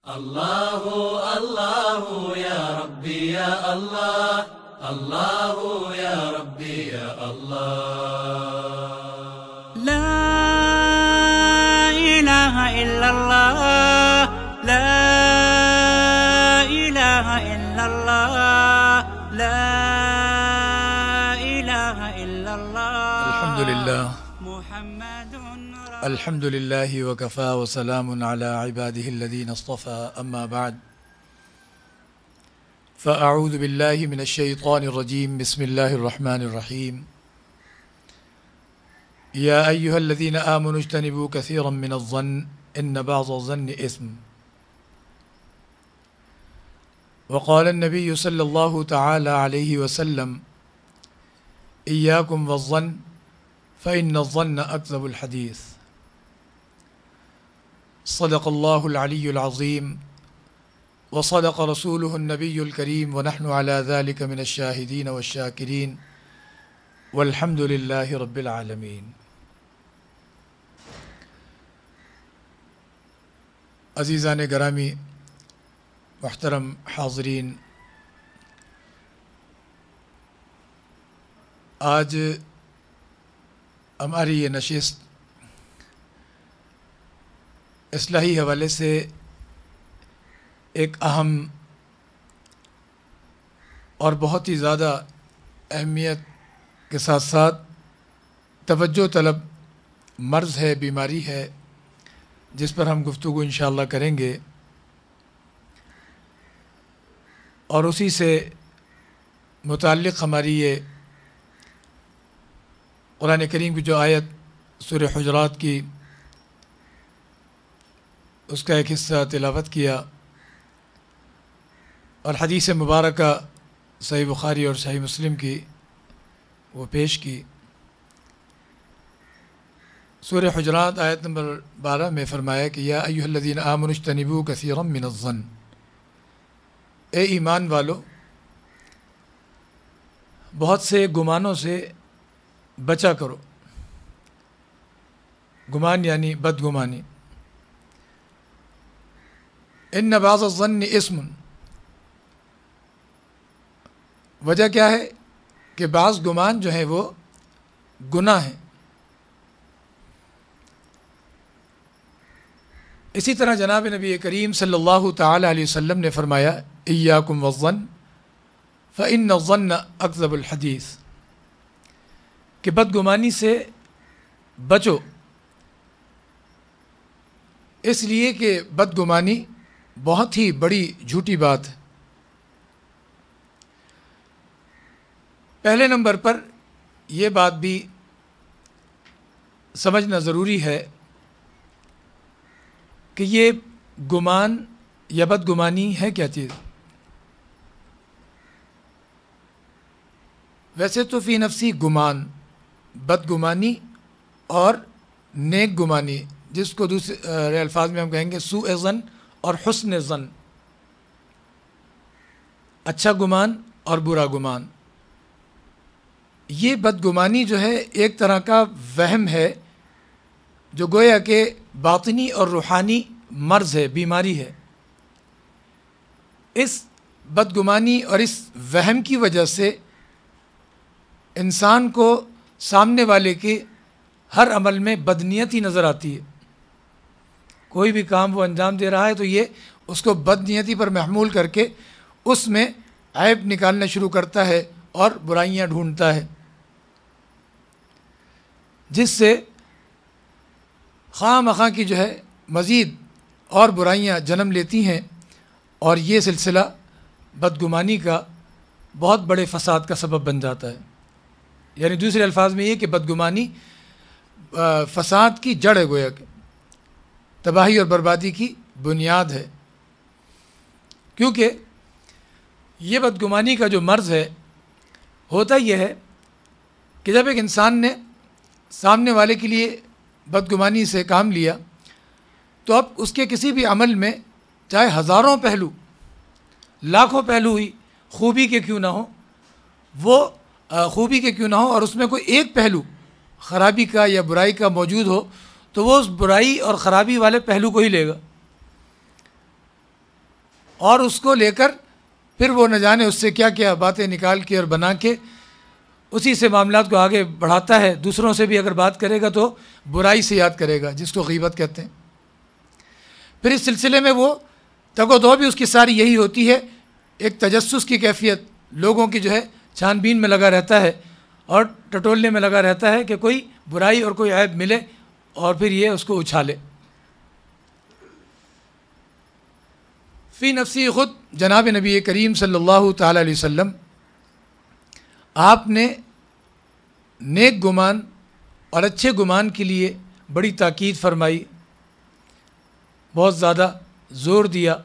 الله الله يا ربي يا الله، الله يا ربي يا الله. لا إله إلا الله، لا إله إلا الله، لا إله إلا الله. الحمد لله محمد الحمد لله وكفى وسلام على عباده الذين اصطفى. أما بعد فأعوذ بالله من الشيطان الرجيم. بسم الله الرحمن الرحيم. يا أيها الذين آمنوا اجتنبوا كثيرا من الظن إن بعض الظن إثم. وقال النبي صلى الله تعالى عليه وسلم إياكم والظن فإن الظن أكذب الحديث. صدق الله العلي العظيم وصدق رسوله النبي الكريم ونحن على ذلك من الشاهدين والشاكرين والحمد لله رب العالمين. عزیزان گرامی، محترم حاضرین، آج ہماری یہ نشست اصلاحی حوالے سے ایک اہم اور بہت ہی زیادہ اہمیت کے ساتھ ساتھ توجہ طلب مرض ہے، بیماری ہے، جس پر ہم گفتگو انشاءاللہ کریں گے، اور اسی سے متعلق ہماری یہ قرآن کریم کی جو آیت سورہ حجرات کی، اس کا ایک حصہ تلاوت کیا، اور حدیث مبارکہ صحیح بخاری اور صحیح مسلم کی وہ پیش کی۔ سورہ حجرات آیت نمبر 12 میں فرمایا کہ یا ایھا الذین آمنوا اجتنبوا کثیرا من الظن، اے ایمان والو، بہت سے گمانوں سے بچا کرو۔ گمان یعنی بدگمانی۔ ان بعض الظن اسم، وجہ کیا ہے کہ بعض گمان جو ہیں وہ گناہ ہیں۔ اسی طرح جناب نبی کریم صلی اللہ تعالی علیہ وسلم نے فرمایا ایاکم والظن فإن الظن اکذب الحدیث، کہ بدگمانی سے بچو، اس لیے کہ بدگمانی بہت ہی بڑی جھوٹی بات ہے۔ پہلے نمبر پر یہ بات بھی سمجھنا ضروری ہے کہ یہ گمان یا بدگمانی ہے کیا چیز۔ ویسے تو فی نفسی گمان، بدگمانی اور نیک گمانی، جس کو دوسرے الفاظ میں ہم کہیں گے سوء ظن اور حسن ظن، اچھا گمان اور برا گمان۔ یہ بدگمانی جو ہے ایک طرح کا وہم ہے، جو گویا کہ باطنی اور روحانی مرض ہے، بیماری ہے۔ اس بدگمانی اور اس وہم کی وجہ سے انسان کو سامنے والے کے ہر عمل میں بدنیتی نظر آتی ہے۔ کوئی بھی کام وہ انجام دے رہا ہے تو یہ اس کو بدنیتی پر محمول کر کے اس میں عیب نکالنا شروع کرتا ہے اور برائیاں ڈھونڈتا ہے، جس سے خواہ مخواہ کی جو ہے مزید اور برائیاں جنم لیتی ہیں، اور یہ سلسلہ بدگمانی کا بہت بڑے فساد کا سبب بن جاتا ہے۔ یعنی دوسرے الفاظ میں یہ کہ بدگمانی فساد کی جڑ ہے، گویا کہ تباہی اور بربادی کی بنیاد ہے، کیونکہ یہ بدگمانی کا جو مرض ہے، ہوتا یہ ہے کہ جب ایک انسان نے سامنے والے کے لیے بدگمانی سے کام لیا، تو اب اس کے کسی بھی عمل میں چاہے ہزاروں پہلو، لاکھوں پہلو ہی خوبی کے کیوں نہ ہو، وہ خوبی کے کیوں نہ ہو، اور اس میں کوئی ایک پہلو خرابی کا یا برائی کا موجود ہو، تو وہ اس برائی اور خرابی والے پہلو کو ہی لے گا۔ اور اس کو لے کر پھر وہ نہ جانے اس سے کیا کیا باتیں نکال کے اور بنا کے اسی سے معاملات کو آگے بڑھاتا ہے. دوسروں سے بھی اگر بات کرے گا تو برائی سے یاد کرے گا، جس کو غیبت کہتے ہیں. پھر اس سلسلے میں وہ تگ و دو بھی اس کی ساری یہی ہوتی ہے، ایک تجسس کی کیفیت، لوگوں کی جو ہے چھان بین میں لگا رہتا ہے اور ٹٹولنے میں لگا رہتا ہے کہ کوئی برائی اور کوئی عیب ملے اور پھر یہ اس کو اچھالے. فی نفسی خود جناب نبی کریم صلی اللہ تعالیٰ علیہ وسلم آپ نے نیک گمان اور اچھے گمان کے لیے بڑی تاکید فرمائی، بہت زیادہ زور دیا،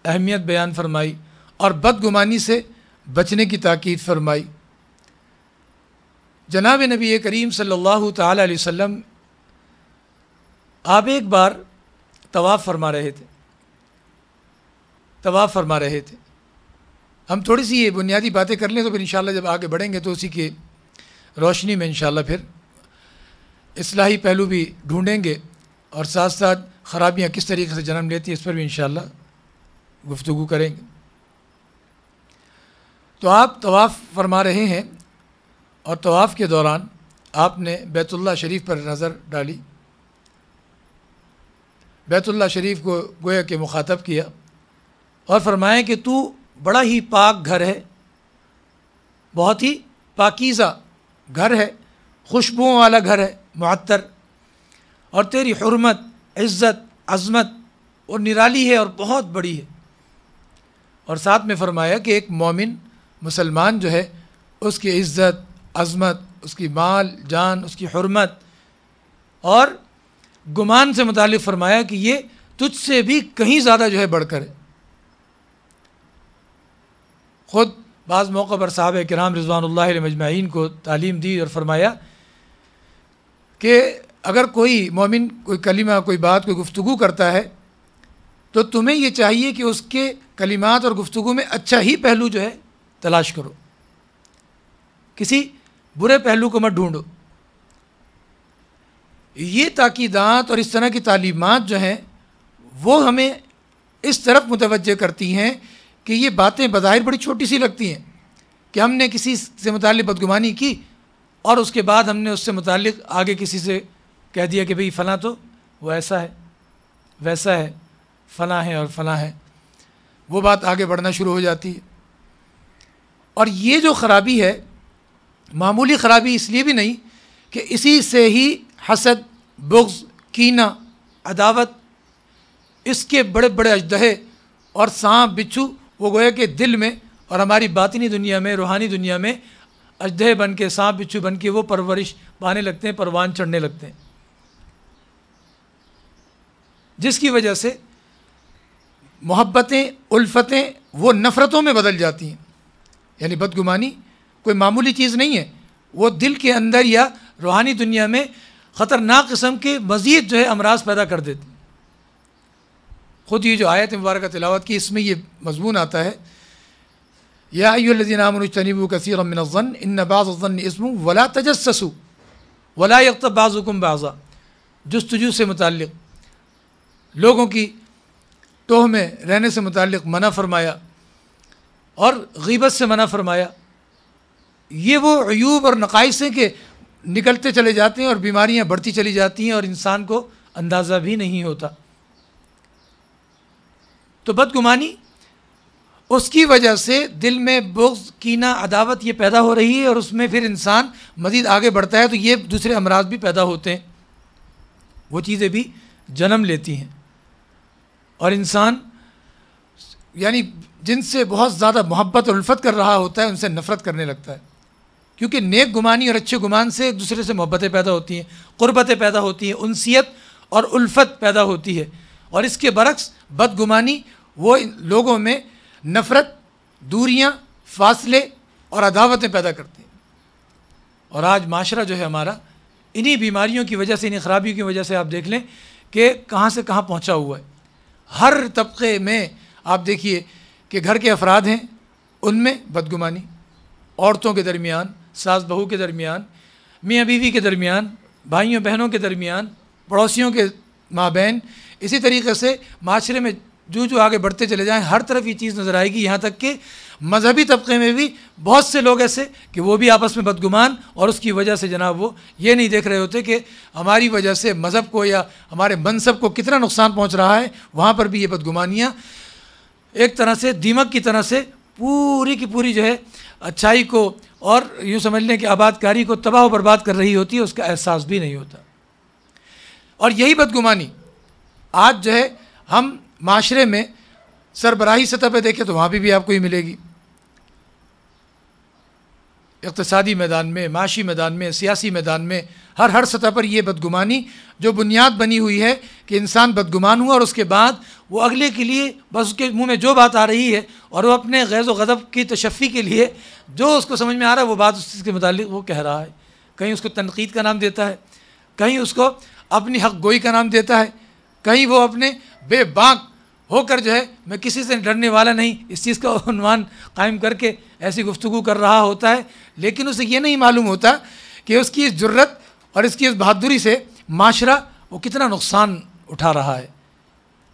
اہمیت بیان فرمائی اور بدگمانی سے بچنے کی تاکید فرمائی. جناب نبی کریم صلی اللہ تعالیٰ علیہ وسلم آپ ایک بار طواف فرما رہے تھے. ہم تھوڑی سی یہ بنیادی باتیں کر لیں تو پھر انشاءاللہ جب آگے بڑھیں گے تو اسی کی روشنی میں انشاءاللہ پھر اصلاحی پہلو بھی ڈھونڈیں گے اور ساتھ ساتھ خرابیاں کس طریقے سے جنم لیتی ہیں اس پر بھی انشاءاللہ گفتگو کریں گے. تو آپ طواف فرما رہے ہیں اور طواف کے دوران آپ نے بیت اللہ شریف پر نظر ڈالی، بیت اللہ شریف کو گویا کہ مخاطب کیا اور فرمایا کہ تو بڑا ہی پاک گھر ہے، بہت ہی پاکیزہ گھر ہے، خوشبوؤں والا گھر ہے، معطر، اور تیری حرمت، عزت، عظمت اور نرالی ہے اور بہت بڑی ہے. اور ساتھ میں فرمایا کہ ایک مومن مسلمان جو ہے اس کی عزت، عظمت، اس کی مال جان، اس کی حرمت اور گمان سے متعلق فرمایا کہ یہ تجھ سے بھی کہیں زیادہ جو ہے بڑھ کر ہے. خود بعض موقع پر صحابہ کرام رضوان اللہ علیہ مجمعین کو تعلیم دی اور فرمایا کہ اگر کوئی مومن کوئی کلمہ، کوئی بات، کوئی گفتگو کرتا ہے تو تمہیں یہ چاہیے کہ اس کے کلمات اور گفتگو میں اچھا ہی پہلو جو ہے تلاش کرو، کسی برے پہلو کو مت ڈھونڈو. یہ تاکیدات اور اس طرح کی تعلیمات جو ہیں وہ ہمیں اس طرف متوجہ کرتی ہیں کہ یہ باتیں بظاہر بڑی چھوٹی سی لگتی ہیں کہ ہم نے کسی سے متعلق بدگمانی کی اور اس کے بعد ہم نے اس سے متعلق آگے کسی سے کہہ دیا کہ بھئی فلاں تو وہ ایسا ہے، ویسا ہے، فلاں ہے اور فلاں ہے. وہ بات آگے بڑھنا شروع ہو جاتی ہے. اور یہ جو خرابی ہے معمولی خرابی اس لیے بھی نہیں کہ اسی سے ہی حسد، بغض، کینہ، عداوت، اس کے بڑے بڑے اژدہے اور سانپ بچھو وہ گویا کہ دل میں اور ہماری باطنی دنیا میں، روحانی دنیا میں اژدہے بن کے، سانپ بچھو بن کے وہ پرورش پانے لگتے ہیں، پروان چڑھنے لگتے ہیں، جس کی وجہ سے محبتیں، الفتیں وہ نفرتوں میں بدل جاتی ہیں. یعنی بدگمانی کوئی معمولی چیز نہیں ہے، وہ دل کے اندر یا روحانی دنیا میں خطرناک قسم کے مزید جو ہے امراض پیدا کر دیتی. خود یہ جو آیت مبارکہ تلاوت کی اس میں یہ مضمون آتا ہے، یا ایھا الذین آمنوا اجتنبوا کثیرا من الظن ان بعض الظن اثم ولا تجسسوا ولا یغتب بعضکم بعضا. جستجو سے متعلق، لوگوں کی ٹوہ میں رہنے سے متعلق منع فرمایا اور غیبت سے منع فرمایا. یہ وہ عیوب اور نقائص ہیں کہ نکلتے چلے جاتے ہیں اور بیماریاں بڑھتی چلی جاتی ہیں اور انسان کو اندازہ بھی نہیں ہوتا. تو بدگمانی اس کی وجہ سے دل میں بغض، کینہ، عداوت یہ پیدا ہو رہی ہے اور اس میں پھر انسان مزید آگے بڑھتا ہے تو یہ دوسرے امراض بھی پیدا ہوتے ہیں، وہ چیزیں بھی جنم لیتی ہیں اور انسان یعنی جن سے بہت زیادہ محبت اور الفت کر رہا ہوتا ہے ان سے نفرت کرنے لگتا ہے. کیونکہ نیک گمانی اور اچھے گمان سے ایک دوسرے سے محبتیں پیدا ہوتی ہیں، قربتیں پیدا ہوتی ہیں، انسیت اور الفت پیدا ہوتی ہے. اور اس کے برعکس بدگمانی وہ لوگوں میں نفرت، دوریاں، فاصلے اور عداوتیں پیدا کرتی ہیں. اور آج معاشرہ جو ہے ہمارا انہی بیماریوں کی وجہ سے، انہی خرابیوں کی وجہ سے آپ دیکھ لیں کہ کہاں سے کہاں پہنچا ہوا ہے. ہر طبقے میں آپ دیکھیے کہ گھر کے افراد ہیں ان میں بدگمانی، عورتوں کے درمیان، ساس بہو کے درمیان، میاں بیوی کے درمیان، بھائیوں بہنوں کے درمیان، پڑوسیوں کے مابین، اسی طریقے سے معاشرے میں جو آگے بڑھتے چلے جائیں ہر طرف یہ چیز نظر آئے گی، یہاں تک کہ مذہبی طبقے میں بھی بہت سے لوگ ایسے کہ وہ بھی آپس میں بدگمان، اور اس کی وجہ سے جناب وہ یہ نہیں دیکھ رہے ہوتے کہ ہماری وجہ سے مذہب کو یا ہمارے منصب کو کتنا نقصان پہنچ رہا ہے. وہاں پر بھی یہ بدگمانیاں ایک طرح سے دیمک کی طرح سے پوری کی پوری جو ہے اچھائی کو اور یوں سمجھ لیں کہ آباد کاری کو تباہ و برباد کر رہی ہوتی ہے، اس کا احساس بھی نہیں ہوتا. اور یہی بدگمانی آج جو ہے ہم معاشرے میں سربراہی سطح پہ دیکھیں تو وہاں بھی آپ کو ہی ملے گی. اقتصادی میدان میں، معاشی میدان میں، سیاسی میدان میں، ہر سطح پر یہ بدگمانی جو بنیاد بنی ہوئی ہے کہ انسان بدگمان ہوا اور اس کے بعد وہ اگلے کے لیے بس اس کے منہ میں جو بات آ رہی ہے اور وہ اپنے غیظ و غضب کی تشفی کے لیے جو اس کو سمجھ میں آ رہا ہے وہ بات اس کے متعلق وہ کہہ رہا ہے. کہیں اس کو تنقید کا نام دیتا ہے، کہیں اس کو اپنی حق گوئی کا نام دیتا ہے، کہیں وہ اپنے بے باک ہو کر جو ہے میں کسی سے ڈرنے والا نہیں اس چیز کا عنوان قائم کر کے ایسی گفتگو کر رہا ہوتا ہے. لیکن اسے یہ نہیں معلوم ہوتا کہ اس کی اس جرت اور اس کی اس بہادری سے معاشرہ وہ کتنا نقصان اٹھا رہا ہے.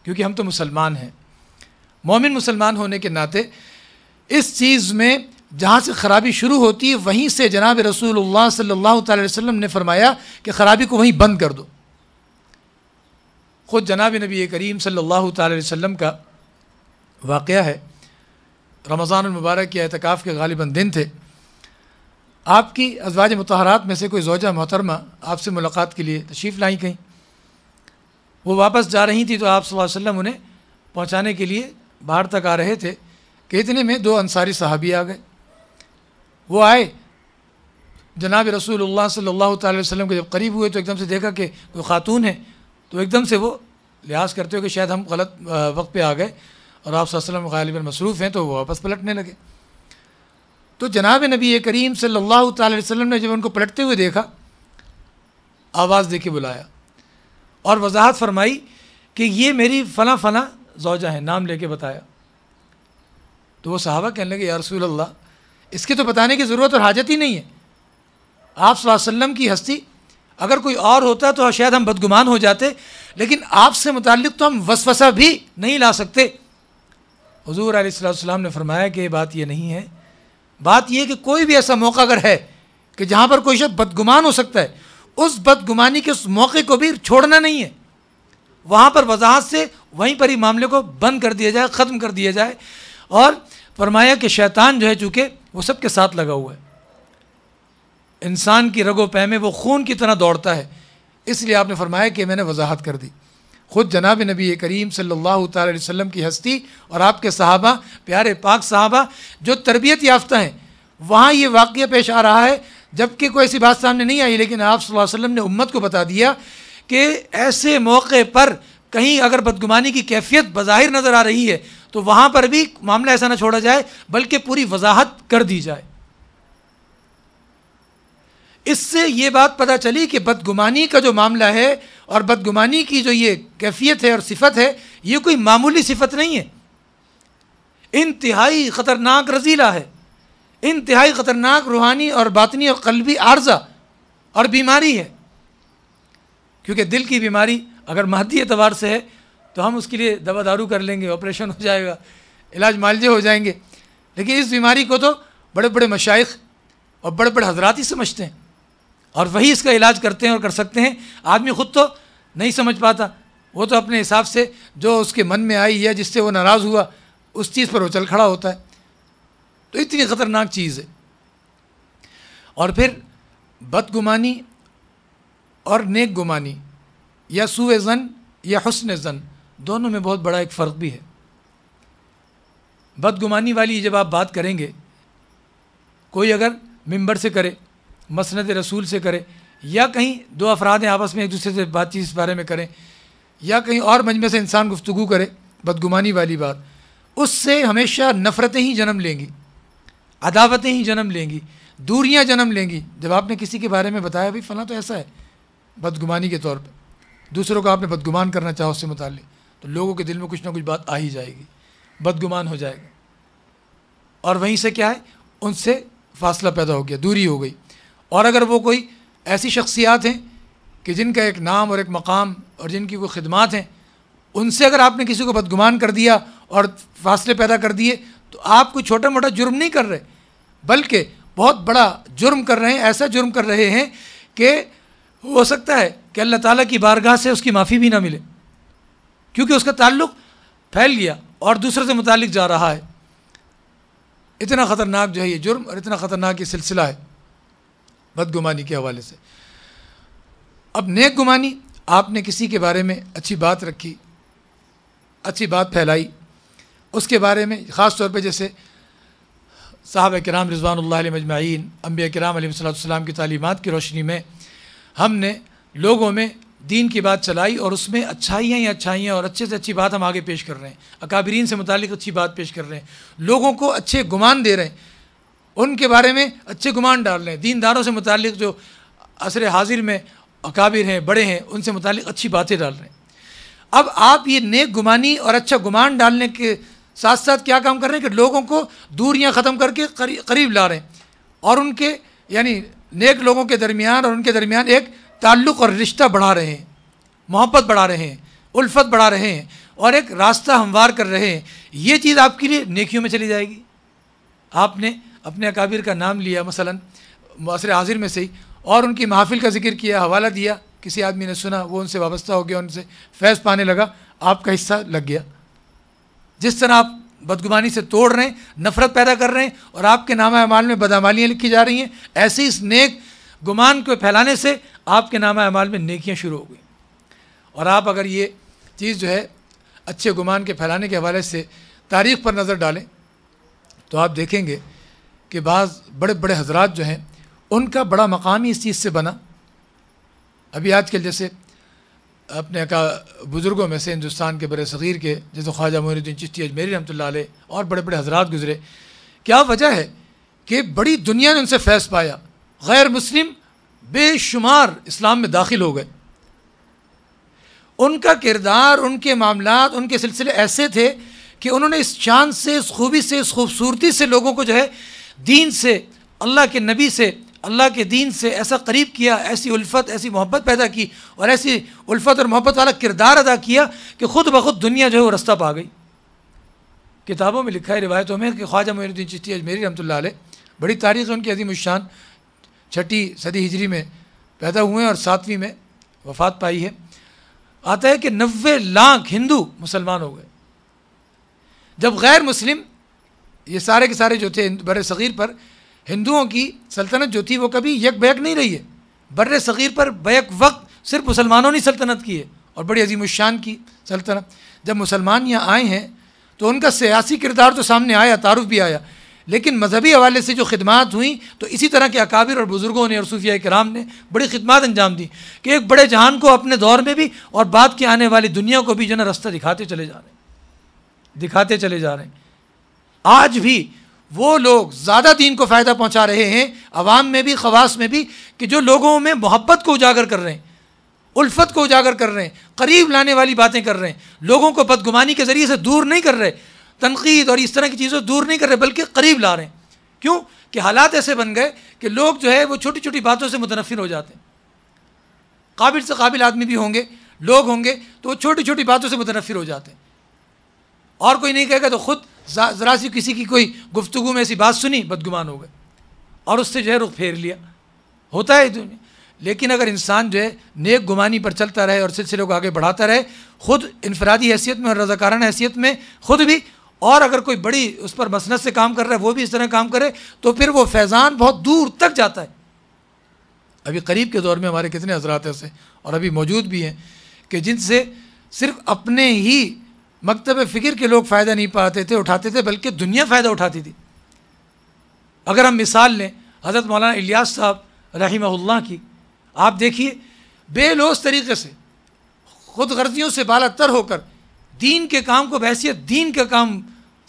کیونکہ ہم تو مسلمان ہیں، مومن مسلمان ہونے کے ناطے اس چیز میں جہاں سے خرابی شروع ہوتی ہے وہیں سے جناب رسول اللہ صلی اللہ تعالی وسلم نے فرمایا کہ خرابی کو وہیں بند کر دو. خود جناب نبی کریم صلی اللہ تعالی وسلم کا واقعہ ہے. رمضان المبارک کے اعتکاف کے غالباً دن تھے. آپ کی ازواج مطہرات میں سے کوئی زوجہ محترمہ آپ سے ملاقات کے لیے تشریف لائیں کہیں. وہ واپس جا رہی تھی تو آپ صلی اللہ علیہ وسلم انہیں پہنچانے کے لیے باہر تک آ رہے تھے کہ اتنے میں 2 انصاری صحابی آ گئے. وہ آئے، جناب رسول اللہ صلی اللہ تعالی وسلم کے جب قریب ہوئے تو ایک دم سے دیکھا کہ کوئی خاتون ہے، تو ایک دم سے وہ لحاظ کرتے ہو کہ شاید ہم غلط وقت پہ آ گئے اور آپ صلی اللہ علیہ وسلم غالباً مصروف ہیں، تو وہ واپس پلٹنے لگے. تو جناب نبی کریم صلی اللہ تعالی وسلم نے جب ان کو پلٹتے ہوئے دیکھا، آواز دے کے بلایا اور وضاحت فرمائی کہ یہ میری فلاں فلاں زوجہ ہیں، نام لے کے بتایا. تو وہ صحابہ کہنے لگے یا رسول اللہ اس کے تو بتانے کی ضرورت اور حاجت ہی نہیں ہے. آپ صلی اللہ علیہ وسلم کی ہستی اگر کوئی اور ہوتا تو شاید ہم بدگمان ہو جاتے، لیکن آپ سے متعلق تو ہم وسوسہ بھی نہیں لا سکتے. حضور علیہ السلام نے فرمایا کہ بات یہ نہیں ہے، بات یہ کہ کوئی بھی ایسا موقع اگر ہے کہ جہاں پر کوئی شخص بدگمان ہو سکتا ہے، اس بدگمانی کے اس موقع کو بھی چھوڑنا نہیں ہے. وہاں پر وضاحت سے وہیں پر ہی معاملے کو بند کر دیا جائے، ختم کر دیا جائے. اور فرمایا کہ شیطان جو ہے چونکہ وہ سب کے ساتھ لگا ہوا ہے، انسان کی رگ و پے میں وہ خون کی طرح دوڑتا ہے، اس لیے آپ نے فرمایا کہ میں نے وضاحت کر دی. خود جناب نبی کریم صلی اللہ تعالی علیہ وسلم کی ہستی اور آپ کے صحابہ، پیارے پاک صحابہ جو تربیت یافتہ ہیں، وہاں یہ واقعہ پیش آ رہا ہے جبکہ کوئی ایسی بات سامنے نہیں آئی، لیکن آپ صلی اللہ علیہ وسلم نے امت کو بتا دیا کہ ایسے موقع پر کہیں اگر بدگمانی کی کیفیت بظاہر نظر آ رہی ہے تو وہاں پر بھی معاملہ ایسا نہ چھوڑا جائے بلکہ پوری وضاحت کر دی جائے. اس سے یہ بات پتہ چلی کہ بدگمانی کا جو معاملہ ہے اور بدگمانی کی جو یہ کیفیت ہے اور صفت ہے، یہ کوئی معمولی صفت نہیں ہے، انتہائی خطرناک رذیلہ ہے، انتہائی خطرناک روحانی اور باطنی اور قلبی عارضہ اور بیماری ہے. کیونکہ دل کی بیماری اگر مادی اعتبار سے ہے تو ہم اس کے لیے دوا دارو کر لیں گے، آپریشن ہو جائے گا، علاج معالجے ہو جائیں گے. لیکن اس بیماری کو تو بڑے بڑے مشائخ اور بڑے بڑے حضرات ہی سمجھتے ہیں اور وہی اس کا علاج کرتے ہیں اور کر سکتے ہیں. آدمی خود تو نہیں سمجھ پاتا، وہ تو اپنے حساب سے جو اس کے من میں آئی یا جس سے وہ ناراض ہوا اس چیز پر وہ چل کھڑا ہوتا ہے. تو اتنی خطرناک چیز ہے. اور پھر بدگمانی اور نیک گمانی یا سوء ظن یا حسن ظن دونوں میں بہت بڑا ایک فرق بھی ہے. بدگمانی والی جب آپ بات کریں گے، کوئی اگر ممبر سے کرے، مسند رسول سے کرے، یا کہیں 2 افراد ہیں آپس میں ایک دوسرے سے بات چیت اس بارے میں کریں، یا کہیں اور مجمع سے انسان گفتگو کرے بدگمانی والی بات، اس سے ہمیشہ نفرتیں ہی جنم لیں گی، عداوتیں ہی جنم لیں گی، دوریاں جنم لیں گی. جب آپ نے کسی کے بارے میں بتایا بھائی فلاں تو ایسا ہے بدگمانی کے طور پہ، دوسروں کو آپ نے بدگمان کرنا چاہو اس سے متعلق، تو لوگوں کے دل میں کچھ نہ کچھ بات آ ہی جائے گی، بدگمان ہو جائے گا. اور وہیں سے کیا ہے، ان سے فاصلہ پیدا ہو گیا، دوری ہو گئی. اور اگر وہ کوئی ایسی شخصیات ہیں کہ جن کا ایک نام اور ایک مقام اور جن کی کوئی خدمات ہیں، ان سے اگر آپ نے کسی کو بدگمان کر دیا اور فاصلے پیدا کر دیے تو آپ کوئی چھوٹا موٹا جرم نہیں کر رہے، بلکہ بہت بڑا جرم کر رہے ہیں، ایسا جرم کر رہے ہیں کہ ہو سکتا ہے کہ اللہ تعالیٰ کی بارگاہ سے اس کی معافی بھی نہ ملے، کیونکہ اس کا تعلق پھیل گیا اور دوسرے سے متعلق جا رہا ہے۔ اتنا خطرناک جو ہے یہ جرم اور اتنا خطرناک یہ سلسلہ ہے بدگمانی کے حوالے سے۔ اب نیک گمانی، آپ نے کسی کے بارے میں اچھی بات رکھی، اچھی بات پھیلائی، اس کے بارے میں خاص طور پہ جیسے صحابہ کرام رضوان اللہ علیہ مجمعین، انبیاء کرام علیہ السلام کی تعلیمات کی روشنی میں ہم نے لوگوں میں دین کی بات چلائی اور اس میں اچھائیاں ہی اچھائیاں اور اچھے سے اچھی بات ہم آگے پیش کر رہے ہیں، اکابرین سے متعلق اچھی بات پیش کر رہے ہیں، لوگوں کو اچھے گمان دے رہے ہیں، ان کے بارے میں اچھے گمان ڈال رہے ہیں، دینداروں سے متعلق جو عصر حاضر میں اکابر ہیں، بڑے ہیں، ان سے متعلق اچھی باتیں ڈال رہے ہیں۔ اب آپ یہ نیک گمانی اور اچھا گمان ڈالنے کے ساتھ ساتھ کیا کام کر رہے ہیں کہ لوگوں کو دوریاں ختم کر کے قریب لا رہے ہیں، اور ان کے یعنی نیک لوگوں کے درمیان اور ان کے درمیان ایک تعلق اور رشتہ بڑھا رہے ہیں، محبت بڑھا رہے ہیں، الفت بڑھا رہے ہیں، اور ایک راستہ ہموار کر رہے ہیں۔ یہ چیز آپ کے لیے نیکیوں میں چلی جائے گی۔ آپ نے اپنے اکابر کا نام لیا مثلا معاصر حاضر میں سے ہی، اور ان کی محافل کا ذکر کیا، حوالہ دیا، کسی آدمی نے سنا، وہ ان سے وابستہ ہو گیا، ان سے فیض پانے لگا، آپ کا حصہ لگ گیا۔ جس طرح آپ بدگمانی سے توڑ رہے ہیں، نفرت پیدا کر رہے ہیں، اور آپ کے نامہ اعمال میں بدعمالیاں لکھی جا رہی ہیں، ایسے ہی اس نیک گمان کو پھیلانے سے آپ کے نامہ اعمال میں نیکیاں شروع ہو گئی۔ اور آپ اگر یہ چیز جو ہے اچھے گمان کے پھیلانے کے حوالے سے تاریخ پر نظر ڈالیں تو آپ دیکھیں گے کہ بعض بڑے بڑے حضرات جو ہیں ان کا بڑا مقام ہی اس چیز سے بنا۔ ابھی آج کل جیسے اپنے بزرگوں میں سے ہندوستان کے بر صغیر کے جیسے خواجہ معین الدین چشتی اجمیری رحمۃ اللہ علیہ اور بڑے بڑے حضرات گزرے، کیا وجہ ہے کہ بڑی دنیا نے ان سے فیض پایا، غیر مسلم بے شمار اسلام میں داخل ہو گئے۔ ان کا کردار، ان کے معاملات، ان کے سلسلے ایسے تھے کہ انہوں نے اس شان سے، اس خوبی سے، اس خوبصورتی سے لوگوں کو جو ہے دین سے، اللہ کے نبی سے، اللہ کے دین سے ایسا قریب کیا، ایسی الفت، ایسی محبت پیدا کی، اور ایسی الفت اور محبت والا کردار ادا کیا کہ خود بخود دنیا جو ہے وہ رستہ پا گئی۔ کتابوں میں لکھا ہے، روایتوں میں، کہ خواجہ معین الدین چشتی اجمیری رحمۃ اللہ علیہ، بڑی تاریخ ہے ان کی عظیم الشان، 6 صدی ہجری میں پیدا ہوئے اور 7ویں میں وفات پائی ہے۔ آتا ہے کہ 90 لاکھ ہندو مسلمان ہو گئے۔ جب غیر مسلم یہ سارے کے سارے جو تھے بر صغیر پر، ہندوؤں کی سلطنت جو تھی وہ کبھی یک بیک نہیں رہی ہے۔ بر صغیر پر بیک وقت صرف مسلمانوں نے سلطنت کی ہے، اور بڑی عظیم الشان کی سلطنت۔ جب مسلمان یہاں آئے ہیں تو ان کا سیاسی کردار تو سامنے آیا، تعارف بھی آیا، لیکن مذہبی حوالے سے جو خدمات ہوئیں تو اسی طرح کے اکابر اور بزرگوں نے اور صوفیاء کرام نے بڑی خدمات انجام دی کہ ایک بڑے جہان کو اپنے دور میں بھی اور بعد کے آنے والی دنیا کو بھی جو ہے نا رستہ دکھاتے چلے جا رہے ہیں۔ آج بھی وہ لوگ زیادہ دین کو فائدہ پہنچا رہے ہیں، عوام میں بھی، خواص میں بھی، کہ جو لوگوں میں محبت کو اجاگر کر رہے ہیں، الفت کو اجاگر کر رہے ہیں، قریب لانے والی باتیں کر رہے ہیں، لوگوں کو بدگمانی کے ذریعے سے دور نہیں کر رہے، تنقید اور اس طرح کی چیزوں دور نہیں کر رہے، بلکہ قریب لا رہے ہیں۔ کیوں کہ حالات ایسے بن گئے کہ لوگ جو ہے وہ چھوٹی چھوٹی باتوں سے متنفر ہو جاتے ہیں۔ قابل سے قابل آدمی بھی ہوں گے، لوگ ہوں گے، تو وہ چھوٹی چھوٹی باتوں سے متنفر ہو جاتے ہیں، اور کوئی نہیں کہے گا تو خود ذرا سی کسی کی کوئی گفتگو میں ایسی بات سنی، بدگمان ہو گئے اور اس سے جو ہے رخ پھیر لیا۔ ہوتا ہے دنیا۔ لیکن اگر انسان جو ہے نیک گمانی پر چلتا رہے اور سلسلے کو آگے بڑھاتا رہے، خود انفرادی حیثیت میں اور رضاکارانہ حیثیت میں خود بھی، اور اگر کوئی بڑی اس پر مسند سے کام کر رہا ہے وہ بھی اس طرح کام کرے، تو پھر وہ فیضان بہت دور تک جاتا ہے۔ ابھی قریب کے دور میں ہمارے کتنے حضرات ایسے اور ابھی موجود بھی ہیں کہ جن سے صرف اپنے ہی مکتب فکر کے لوگ فائدہ نہیں پاتے تھے، اٹھاتے تھے، بلکہ دنیا فائدہ اٹھاتی تھی۔ اگر ہم مثال لیں حضرت مولانا الیاس صاحب رحمہ اللہ کی، آپ دیکھیے بے لوث طریقے سے، خود غرضیوں سے بالا تر ہو کر، دین کے کام کو بحیثیت دین کا کام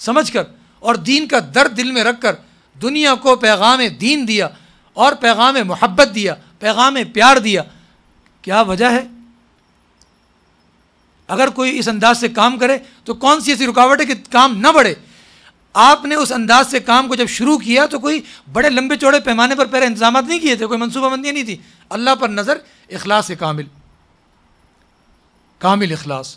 سمجھ کر اور دین کا درد دل میں رکھ کر دنیا کو پیغام دین دیا اور پیغام محبت دیا، پیغام پیار دیا۔ کیا وجہ ہے؟ اگر کوئی اس انداز سے کام کرے تو کون سی ایسی رکاوٹ ہے کہ کام نہ بڑھے؟ آپ نے اس انداز سے کام کو جب شروع کیا تو کوئی بڑے لمبے چوڑے پیمانے پر پہلے انتظامات نہیں کیے تھے، کوئی منصوبہ بندی نہیں تھی، اللہ پر نظر، اخلاص کامل اخلاص۔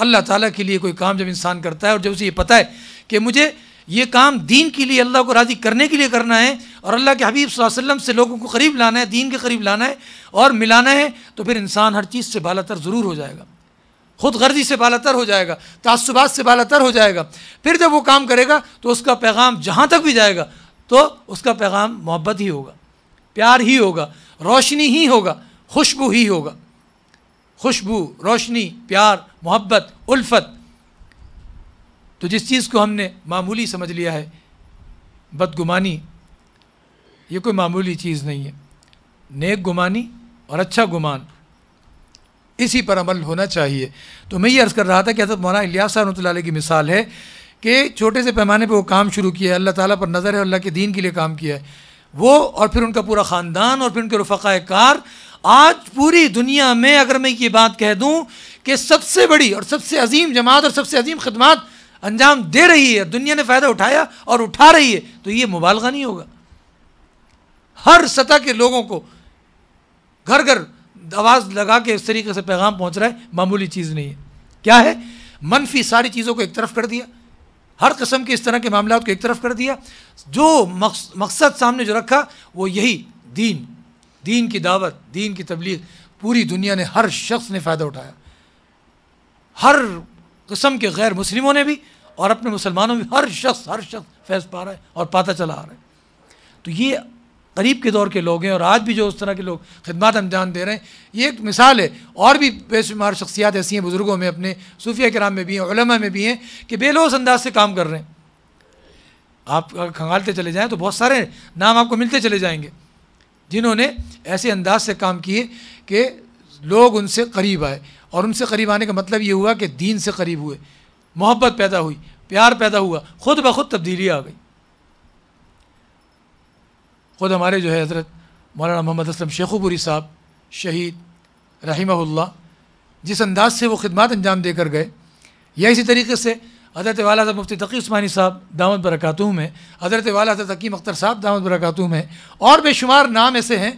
اللہ تعالیٰ کے لیے کوئی کام جب انسان کرتا ہے اور جب اسے یہ پتہ ہے کہ مجھے یہ کام دین کے لیے اللہ کو راضی کرنے کے لیے کرنا ہے اور اللہ کے حبیب صلی اللہ علیہ وسلم سے لوگوں کو قریب لانا ہے، دین کے قریب لانا ہے اور ملانا ہے، تو پھر انسان ہر چیز سے بالاتر ضرور ہو جائے گا، خود غرضی سے بالاتر ہو جائے گا، تعصبات سے بالاتر ہو جائے گا۔ پھر جب وہ کام کرے گا تو اس کا پیغام جہاں تک بھی جائے گا تو اس کا پیغام محبت ہی ہوگا، پیار ہی ہوگا، روشنی ہی ہوگا، خوشبو ہی ہوگا، خوشبو، روشنی، پیار، محبت، الفت۔ تو جس چیز کو ہم نے معمولی سمجھ لیا ہے، بدگمانی، یہ کوئی معمولی چیز نہیں ہے۔ نیک گمانی اور اچھا گمان، اسی پر عمل ہونا چاہیے۔ تو میں یہ عرض کر رہا تھا کہ حضرت مولانا الیاس صاحب رحمۃ اللہ علیہ کی مثال ہے کہ چھوٹے سے پیمانے پہ وہ کام شروع کیا ہے، اللہ تعالیٰ پر نظر ہے، اللہ کے دین کے لیے کام کیا ہے وہ، اور پھر ان کا پورا خاندان اور پھر ان کے رفقاء کار۔ آج پوری دنیا میں اگر میں یہ بات کہہ دوں کہ سب سے بڑی اور سب سے عظیم جماعت اور سب سے عظیم خدمات انجام دے رہی ہے، دنیا نے فائدہ اٹھایا اور اٹھا رہی ہے، تو یہ مبالغہ نہیں ہوگا۔ ہر سطح کے لوگوں کو گھر گھر آواز لگا کے اس طریقے سے پیغام پہنچ رہا ہے، معمولی چیز نہیں ہے۔ کیا ہے؟ منفی ساری چیزوں کو ایک طرف کر دیا، ہر قسم کے اس طرح کے معاملات کو ایک طرف کر دیا، جو مقصد سامنے جو رکھا وہ یہی دین کی دعوت، دین کی تبلیغ۔ پوری دنیا نے، ہر شخص نے فائدہ اٹھایا، ہر قسم کے غیر مسلموں نے بھی اور اپنے مسلمانوں میں، ہر شخص فیض پا رہا ہے اور پاتا چلا آ رہا ہے۔ تو یہ قریب کے دور کے لوگ ہیں، اور آج بھی جو اس طرح کے لوگ خدمات انجام دے رہے ہیں، یہ ایک مثال ہے۔ اور بھی بے شمار شخصیات ایسی ہیں، بزرگوں میں، اپنے صوفیہ کرام میں بھی ہیں، علماء میں بھی ہیں، کہ بے لوث انداز سے کام کر رہے ہیں۔ آپ اگر کھنگالتے چلے جائیں تو بہت سارے نام آپ کو ملتے چلے جائیں گے جنہوں نے ایسے انداز سے کام کیے کہ لوگ ان سے قریب آئے، اور ان سے قریب آنے کا مطلب یہ ہوا کہ دین سے قریب ہوئے، محبت پیدا ہوئی، پیار پیدا ہوا، خود بخود تبدیلی آ گئی۔ خود ہمارے جو ہے حضرت مولانا محمد اسلم شیخو پوری صاحب شہید رحمہ اللہ، جس انداز سے وہ خدمات انجام دے کر گئے، یا اسی طریقے سے حضرت والا حضرت مفتی تقی عثمانی صاحب دامت برکاتہم ہیں، حضرت والا حضرت حکیم اختر صاحب دامت برکاتہم ہیں، اور بے شمار نام ایسے ہیں،